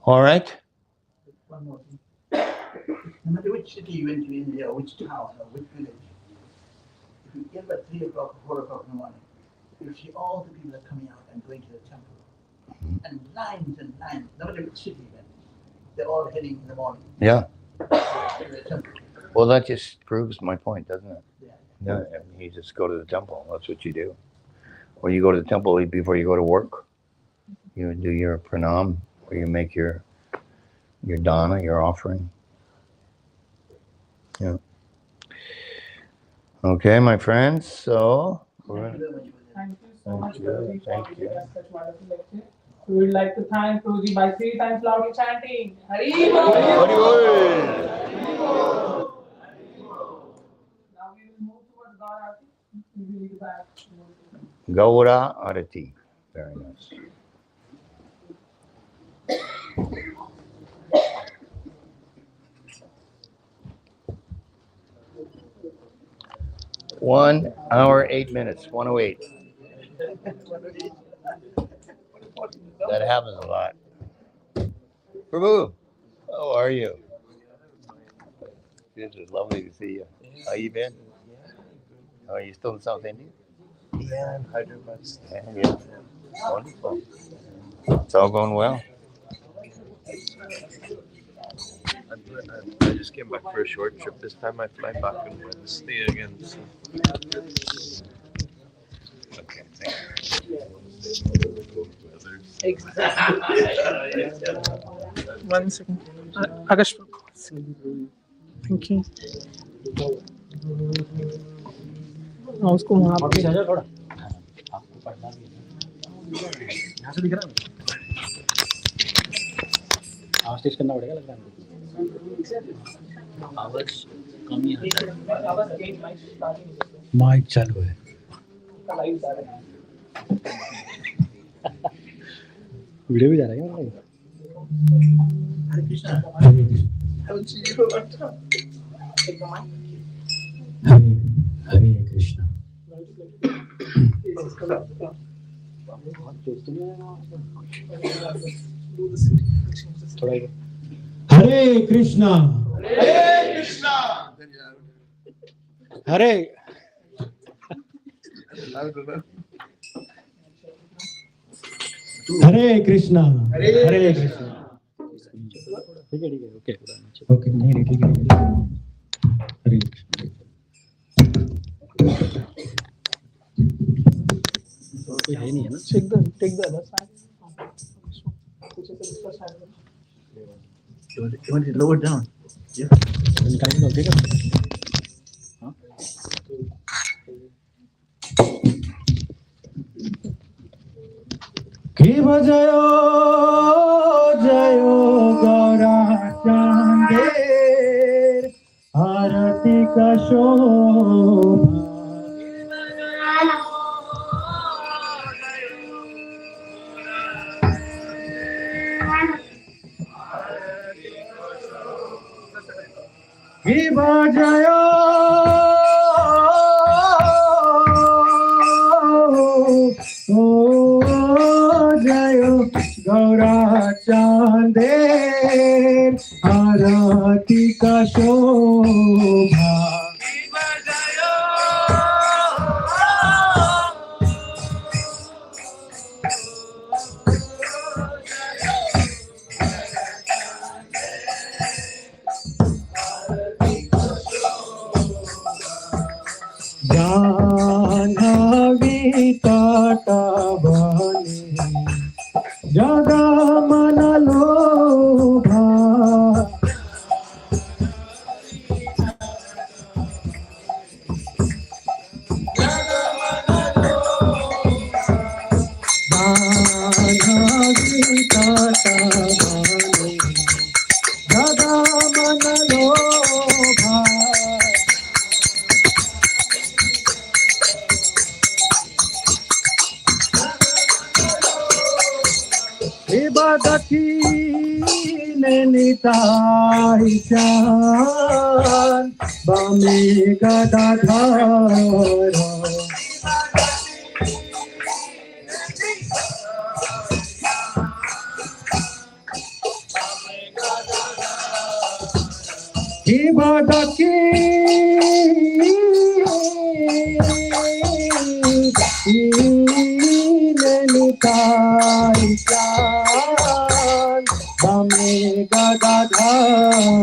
All right. One more thing. No matter which city you went to India, or which town, or which village, if you get at 3 o'clock or 4 o'clock in the morning, you see all the people are coming out and going to the temple. And lines and lines, no matter which city you went, they're all heading in the morning. Yeah. To the temple. Well, that just proves my point, doesn't it? Yeah. Yeah. I mean, you just go to the temple. That's what you do. Or you go to the temple before you go to work. You do your pranam, or you make your dana, your offering. Yeah. Okay, my friends. So Thank you very much for that. Thank you so much, you. Prabhuji, for Thank giving you. us such wonderful lecture. We would like to thank Prabhuji by 3 times loudly chanting Hari Bol. Hari Bol. Now we will move towards God Arati. We will lead back. Gaura Arati. Very nice. 1 hour, 8 minutes, 108. That happens a lot. Prabhu, how are you? This is lovely to see you. How you been? Are you still in South India? Yeah, in Hyderabad. Yeah. Wonderful. It's all going well. I just came back for a short trip. This time I fly back on Wednesday again. So. Okay. One second. Akash. Thank you. उसको वहाँ पे थोड़ा आपको पढ़ना भी है यहाँ से दिख रहा है आवाज टेस्ट करना पड़ेगा लग रहा है आवाज कम ही आता है माइक चालू है वीडियो भी जा रहा है क्या हरे कृष्णा हरे कृष्णा थोड़ा हरे कृष्णा हरे हरे कृष्णा हरे कृष्णा ठीक है ओके ओके नहीं ठीक है हरे कृष्णा कोई है नहीं है ना take the other side. You want it lower down? Yeah. निकालेंगे ओके का हाँ की बजायो जयो गौरा चांदे आरती का शोभा की बजायो जयो गौरा चांदे आरती का शोभा जाह्नवी काटा बने जगा मन लोभा जाह्नवी काटा बने जगा मन लोभा इबादती निताई चान बामे गदाधर इबादती निताई चान बामे गदाधर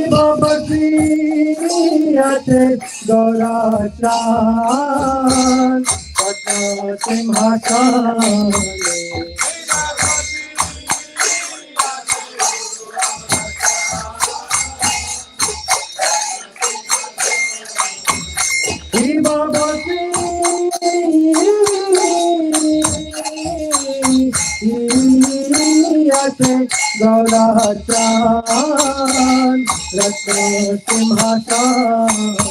Baba আছে গৌরাচান কত সিংহাসনে শিববতী আছে গৌরাচান রত্ন সিংহাসনে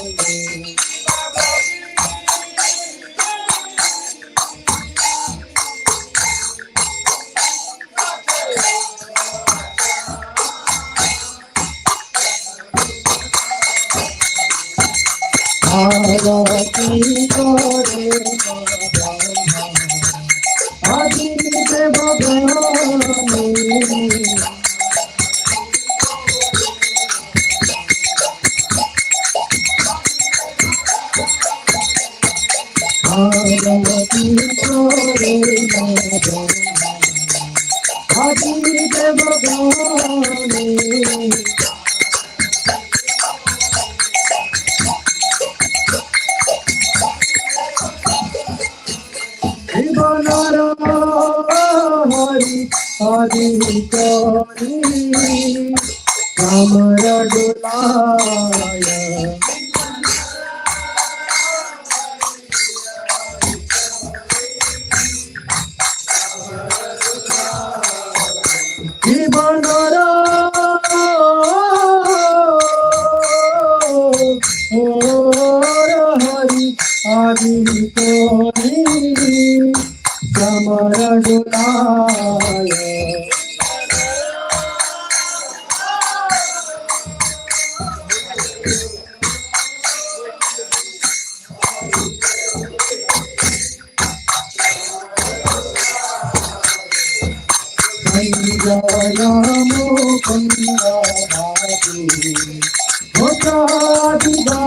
আরতি করে আদি দেব ভগবানে আরতি করে আদি দেব ভগবানে জীবনর হরি হরি করি কামর ডুলায় জীবনর হরি হরি করি কামর ডুলায় জয় মুকুন্দ ভাতি ভোটাধিদায়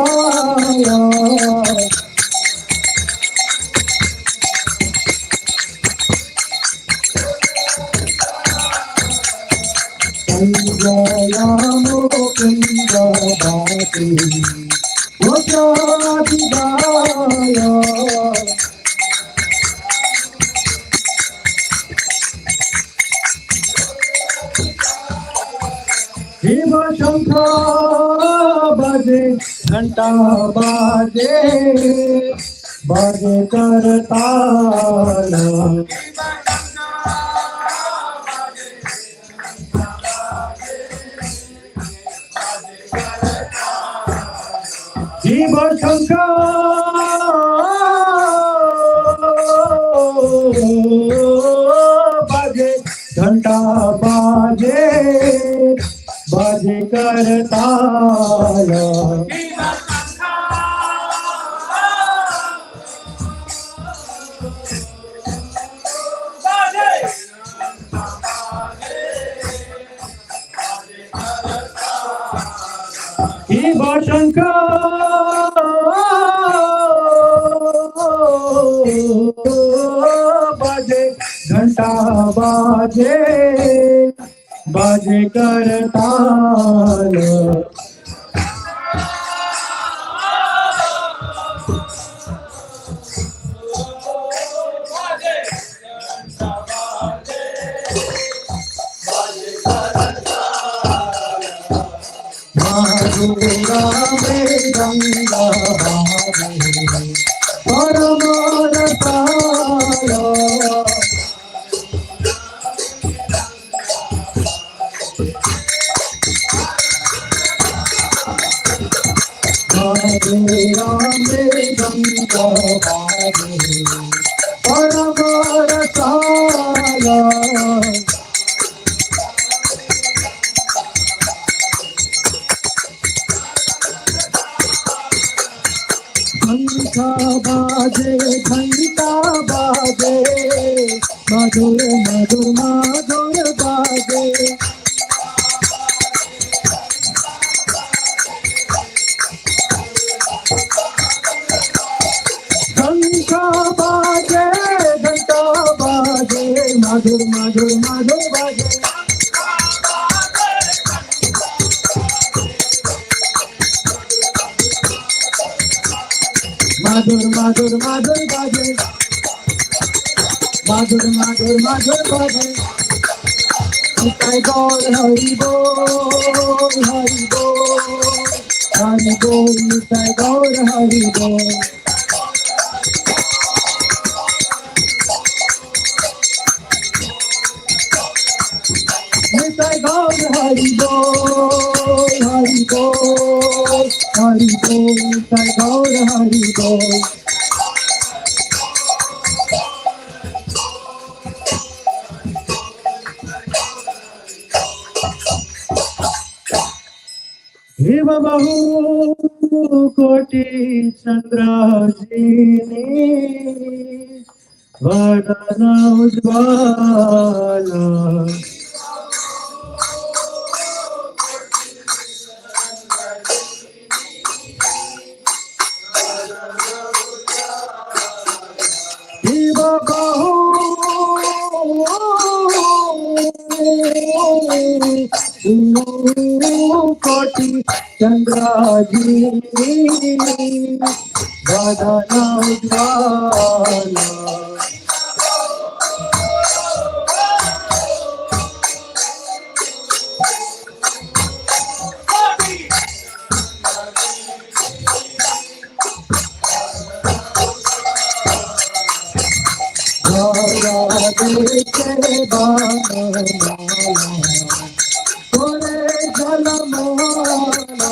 জয় মুকুন্দ ভাতি ভোটাধিদায় শিব শঙ্খ বাজে ঘন্টা বাজে বাজে করতাল শিব শঙ্খ বাজে ঘন্টা বাজে বাজে করতাল শিব শঙ্খ বাজে ঘন্টা বাজে बाजे करताल माधुरा में गंगा परमानताल रामे गंगा बाजे परमानताल घंटा बाजे मधुर मधुर मधुर बाजे घंटा बाजे मधुर मधुर मधुर बाजे Madhur Madhur Madhur Baje, Madhur Madhur Madhur Baje. Nitai Gaur Hari Bol, Hari Bol, Hari Bol, Nitai Gaur Hari Bol. Nitai Gaur Hari Bol, Hari Bol, Hari Bol, Nitai Gaur Hari Bol. Hiv Bahu Koti Chandrajini Vadana Ujvala. Hiv Bahu Koti Chandrajini Vadana Ujvala. Dekhe Bana Kore Jalamala.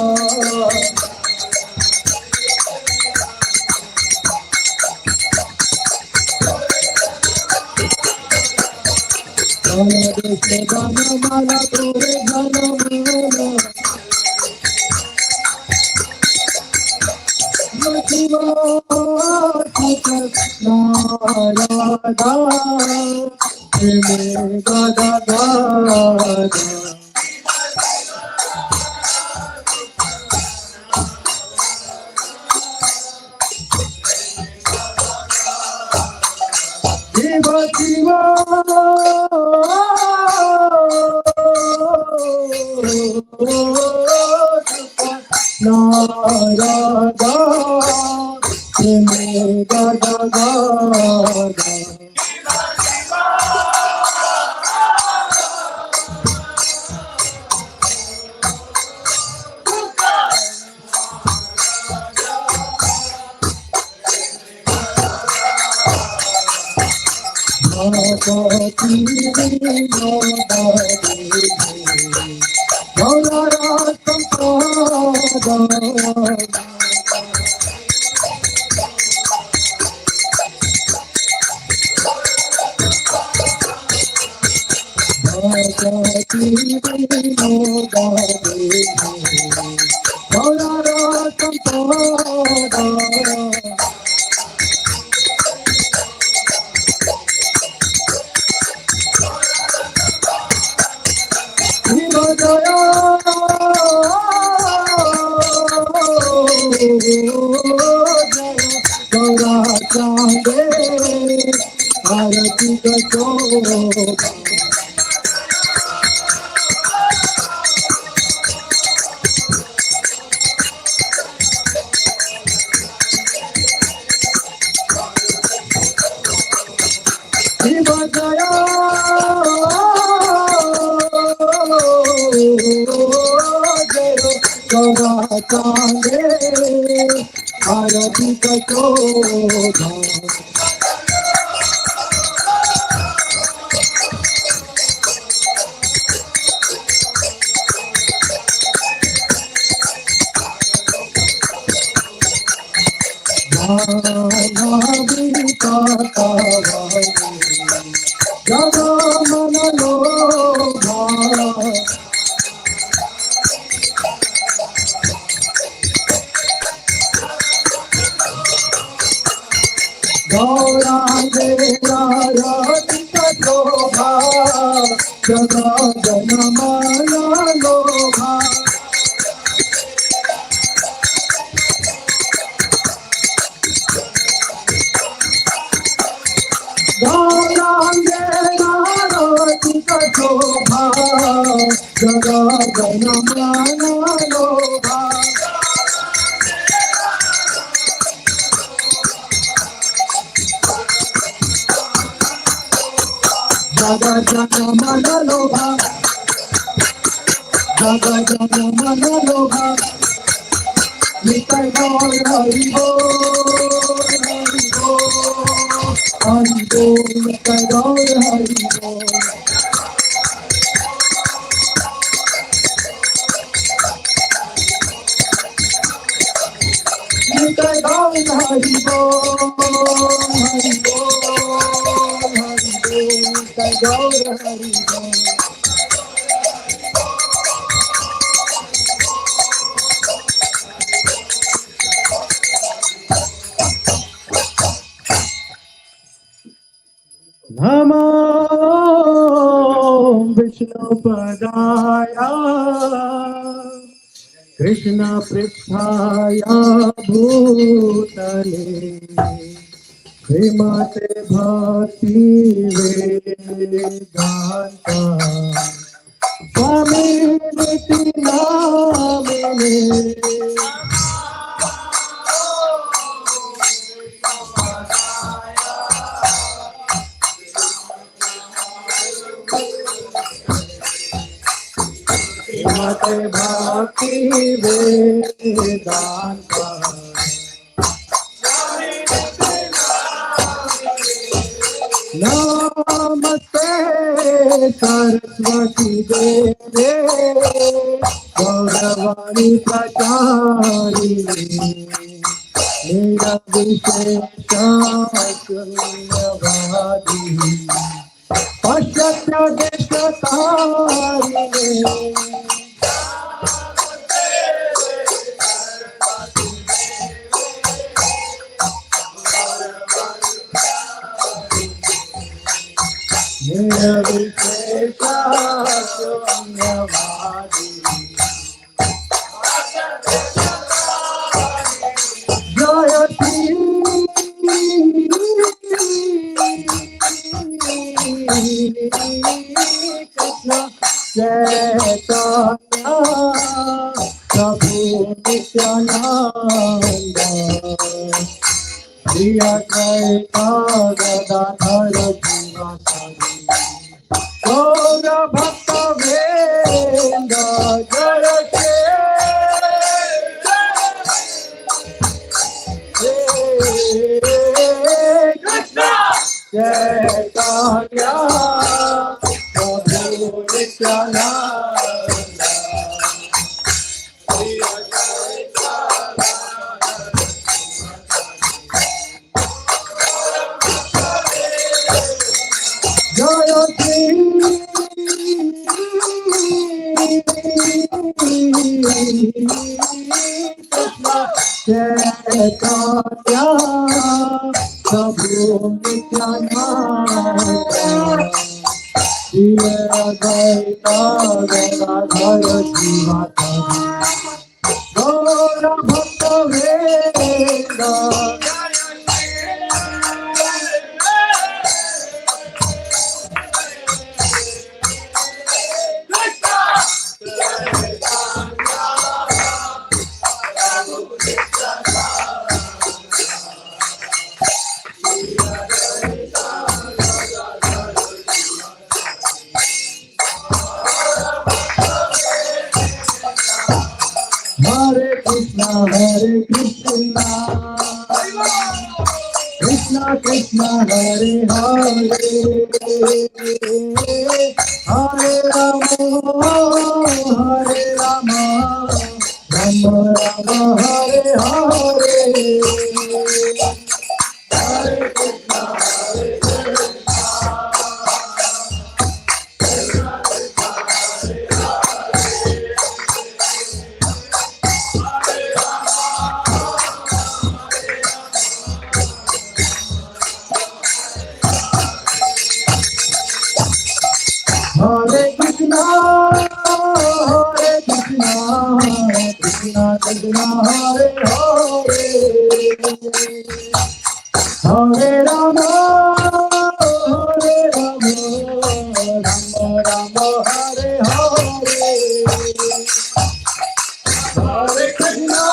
Dekhe Bana Mala Kore Jalamala. Shiva Narada Gada Gada. Shiva Shiva Narada Gada Gada. Jaga jaga mana lobha, jaga jaga mana lobha. Nitai gaur hari bol, hari bol, hari bol. Nitai gaur hari bol. Nitai gaur hari bol, hari bol, hari bol. Nitai gaur hari bol. Namo Vishnu Padaya Krishna Prithaya Bhutale Srimate Bhakti Vedanta Swami Niti Namine Srimate Bhakti Vedanta Namaste Saraswati Deve Gauravani Pracharini Nira Vishesha Sunyavadi Pashatya Deshatarini Nira Vishesha Sunyavadi Jayati Krishna Chaitanya Prabhu Nityananda Shri Advaita Gadadhara Sivasari Gaura Bhakta Vrinda Jaya Krishna Chaitanya Prabhu Nityananda Jaya Krishna Chaitanya Prabhu Nityananda Shri Advaita Gadadhara Sivasari Gaura Bhakta Vrinda Hare Krishna, Krishna Krishna, Hare Hare, Hare Rama, Rama Rama, Hare Hare. Hare Krishna, Krishna Krishna, Hare Hare, Hare Rama, Rama Rama, Hare Hare, Hare Krishna,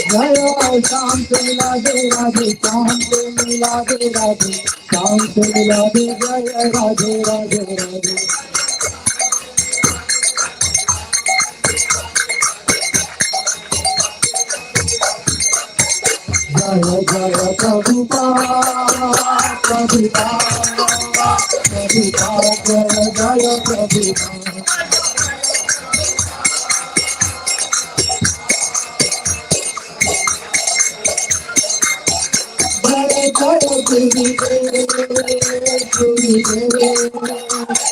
Jaya Sham se Radhe Radhe, Sham se Radhe Radhe, Sham se Radhe Jaya Radhe Radhe Radhe. Jaya Jaya Prabhupada, Prabhupada, Prabhupada, Jaya Jaya Prabhupada. Jaya Jaya Gurudev, Gurudev,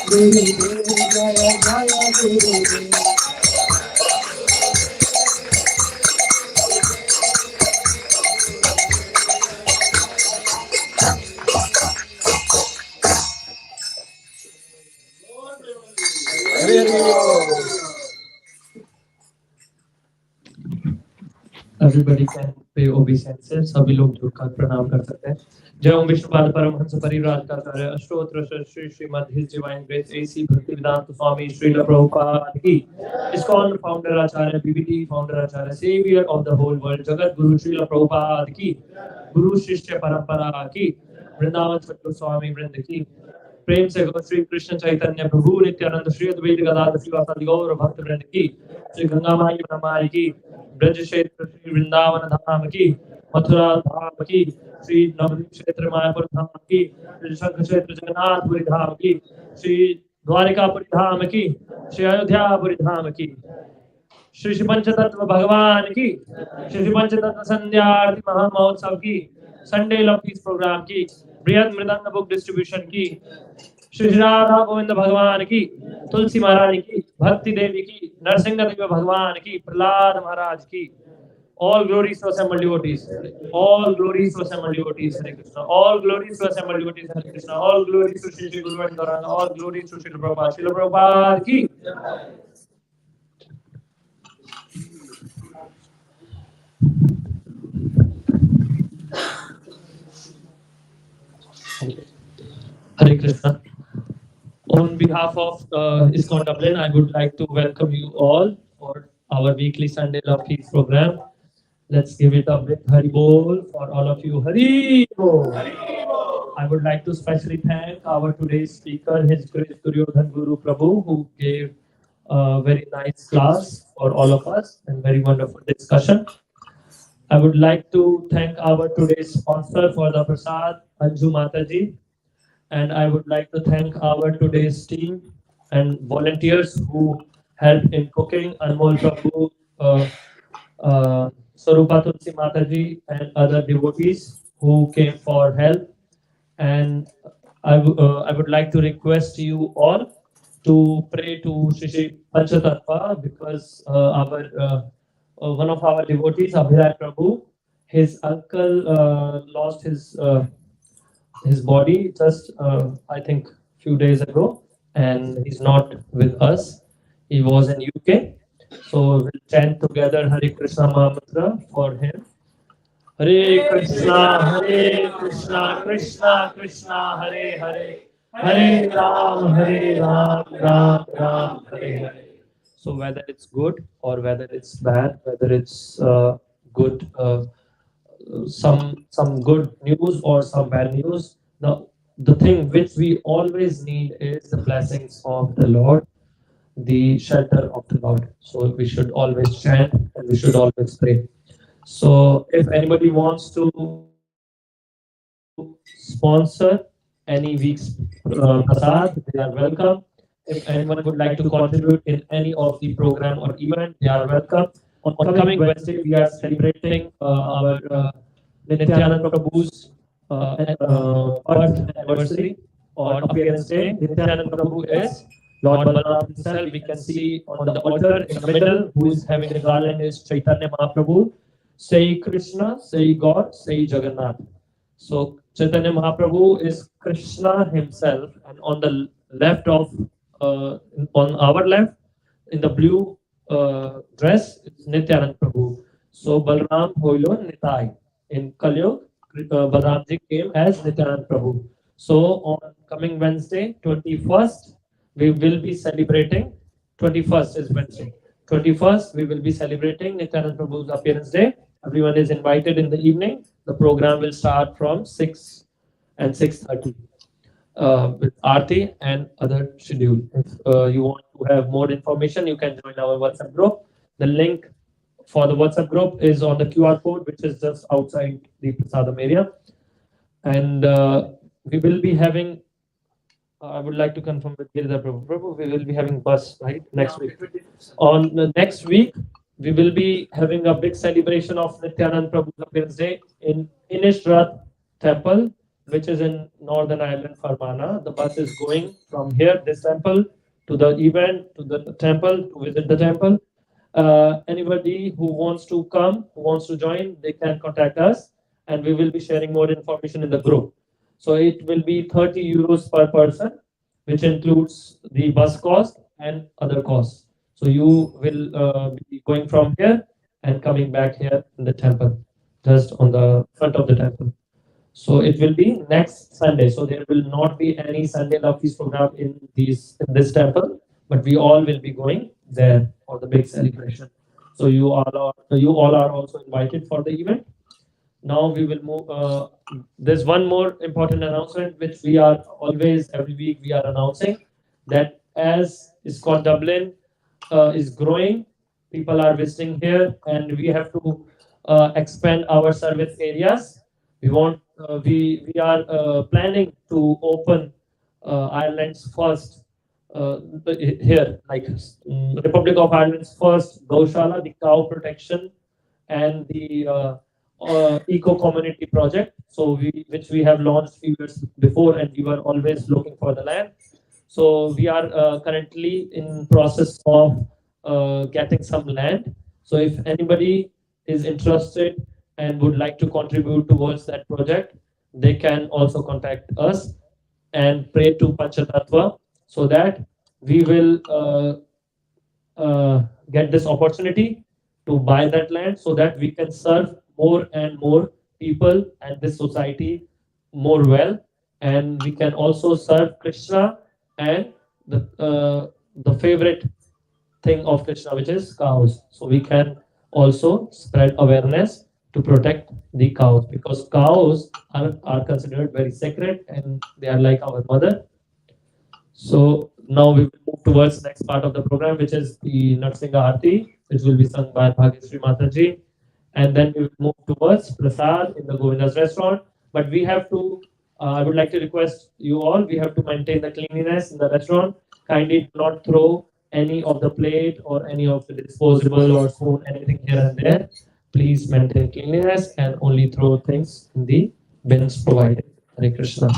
Gurudev, Jaya Jaya Gurudev. Everybody can pay obeisances. सभी लोग झुककर प्रणाम कर सकते हैं. जय Om Vishnupada Paramahamsa Parivrajakacharya Ashtottara Shri Srimad his divine grace A C Bhaktivedanta Swami Srila Prabhupada की. ISKCON founder acharya PBT founder acharya saviour of the whole world Jagat Guru Srila Prabhupada की. गुरु शिष्य परंपरा की. वृंदावन सतगुरु स्वामी वृंद की. प्रेम से श्री कृष्ण चैतन्य प्रभु नित्यानंद श्री अद्वैत गदाधर श्रीवासादि गौर भक्त वृंद की. श्री गंगा माई ब्रह्माई की. ब्रज क्षेत्र श्री वृंदावन धाम की. मथुरा धाम की. श्री नवद्वीप क्षेत्र मायापुर धाम की. श्री शंख क्षेत्र जगन्नाथपुरी धाम की. श्री द्वारिकापुरी धाम की. श्री अयोध्यापुरी धाम की. श्री पंचतत्व भगवान की. श्री पंचतत्व संध्या आरती महामहोत्सव की. संडे लव पीस प्रोग्राम की. बृहद मृदंग बुक डिस्ट्रीब्यूशन की. श्री राधा गोविंद भगवान की. तुलसी महारानी की. भक्ति देवी की. नरसिंह देव भगवान की. प्रहलाद महाराज की. All glories to assembled devotees. All glories to assembled devotees. Hare Krishna. All glories to assembled devotees. Hare Krishna. All glories to Shri Guru and Dharana. All glories to Shri Prabhupada. Shri Prabhupada ki. Hare Krishna. On behalf of ISKCON Dublin, I would like to welcome you all for our weekly Sunday Love Feast program. Let's give it a big Hari Bol for all of you. Hari Bol. I would like to specially thank our today's speaker, His Grace Duryodhan Guru Prabhu, who gave a very nice class for all of us and very wonderful discussion. I would like to thank our today's sponsor for the prasad, Anju Mataji. And I would like to thank our today's team and volunteers who helped in cooking, Anmol Prabhu, Sarupa Tulsi Mataji, and other devotees who came for help. And I would like to request you all to pray to Shri Panchatattva because one of our devotees, Abhiray Prabhu, his uncle lost his body just I think few days ago, and he's not with us. He was in UK, so we'll chant together Hare Krishna Mahamantra for him. Hare Krishna, Krishna Krishna, Hare Hare, Hare Ram, Ram Ram, Hare Hare. So whether it's good or whether it's bad, whether it's good. Some good news or some bad news, the thing which we always need is the blessings of the Lord, the shelter of the Lord. So we should always chant and we should always pray. So if anybody wants to sponsor any week's prasad, they are welcome. If anyone would like to contribute in any of the program or event, they are welcome. On coming Wednesday, we are celebrating our Nityananda Prabhu's birth anniversary or appearance day. Nityananda Prabhu is Lord Balaram himself. We can see on the altar in the middle, who is having the garland is Chaitanya Mahaprabhu. Say Krishna, say God, say Jagannath. So Chaitanya Mahaprabhu is Krishna himself, and on the left of on our left, in the blue dress, it's Nityanand Prabhu. So Balram Hoilo Nitai. In Kalyug, Balramji came as Nityanand Prabhu. So on coming Wednesday, 21st, we will be celebrating. 21st is Wednesday. 21st, we will be celebrating Nityanand Prabhu's appearance day. Everyone is invited in the evening. The program will start from 6 and 6:30 with Aarti and other schedule. If you want to have more information, you can join our WhatsApp group. The link for the WhatsApp group is on the QR code, which is just outside the Prasadam area. And we will be having, I would like to confirm with Giridhar Prabhu. Prabhu, we will be having bus, right, next week. On the next week, we will be having a big celebration of Nityanand Prabhu's appearance day in Inishrath Temple, which is in Northern Ireland, Fermanagh. The bus is going from here, this temple, to the event, to the temple, to visit the temple. Anybody who wants to come, who wants to join, they can contact us, and we will be sharing more information in the group. So it will be 30 euros per person, which includes the bus cost and other costs. So you will be going from here and coming back here in the temple, just on the front of the temple. So it will be next Sunday. So there will not be any Sunday Love Feast program in this temple, but we all will be going there for the big celebration. So you all are also invited for the event. Now we will move. There's one more important announcement which we are always every week we are announcing that as ISKCON Dublin is growing, people are visiting here, and we have to expand our service areas. We are planning to open Ireland's first here, like Republic of Ireland's first Gaushala, the cow protection and the eco community project. So which we have launched few years before, and we were always looking for the land. So we are currently in process of getting some land. So if anybody is interested and would like to contribute towards that project, they can also contact us and pray to Panchatattva so that we will get this opportunity to buy that land so that we can serve more and more people and this society more well, and we can also serve Krishna and the favorite thing of Krishna, which is cows. So we can also spread awareness to protect the cows, because cows are considered very sacred and they are like our mother. So now we will move towards next part of the program, which is the Narsingha Aarti, which will be sung by Bhagyashree Mataji. And then we will move towards Prasad in the Govinda's restaurant. But we have to, I would like to request you all, we have to maintain the cleanliness in the restaurant. Kindly do not throw any of the plate or any of the disposable or spoon, anything here and there. Please maintain cleanliness and only throw things in the bins provided. Hare Krishna.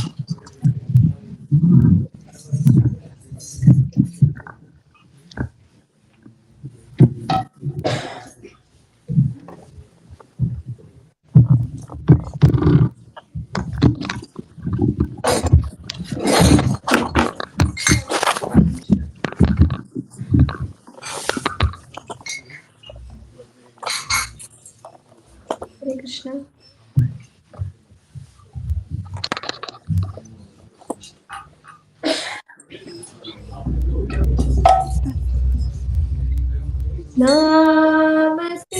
Hare Krishna. Namaste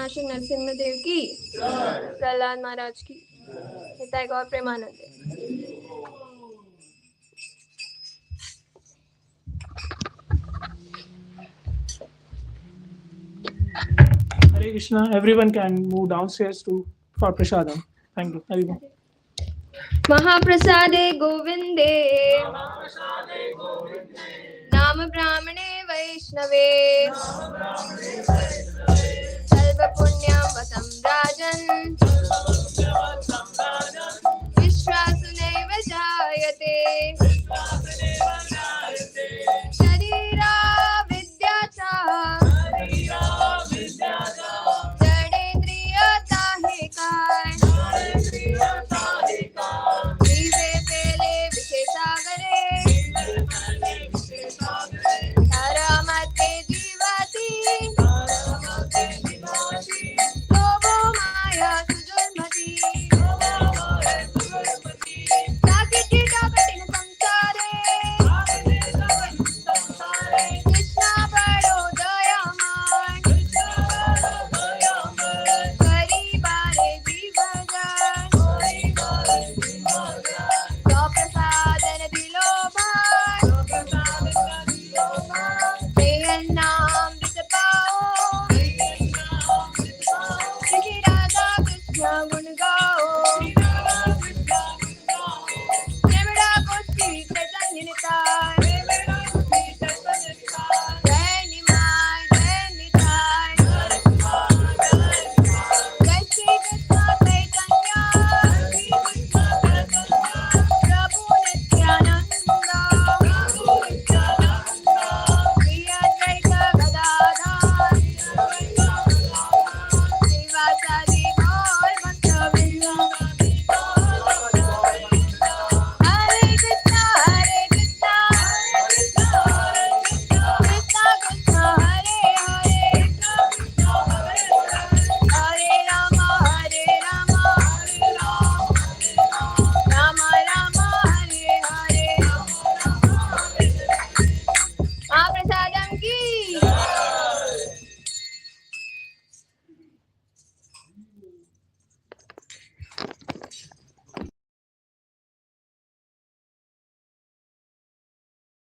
Nashik Narsingh Dev की, प्रहलाद महाराज की, हिताय गौर Premanand. Hare Krishna. Everyone can move downstairs for prasadam. Thank you, everyone. महाप्रसादे गोविंदे, नाम ब्राह्मणे वैष्णवे, सर्व पुण्यं वसं राजन्, विश्वासुनैव जायते,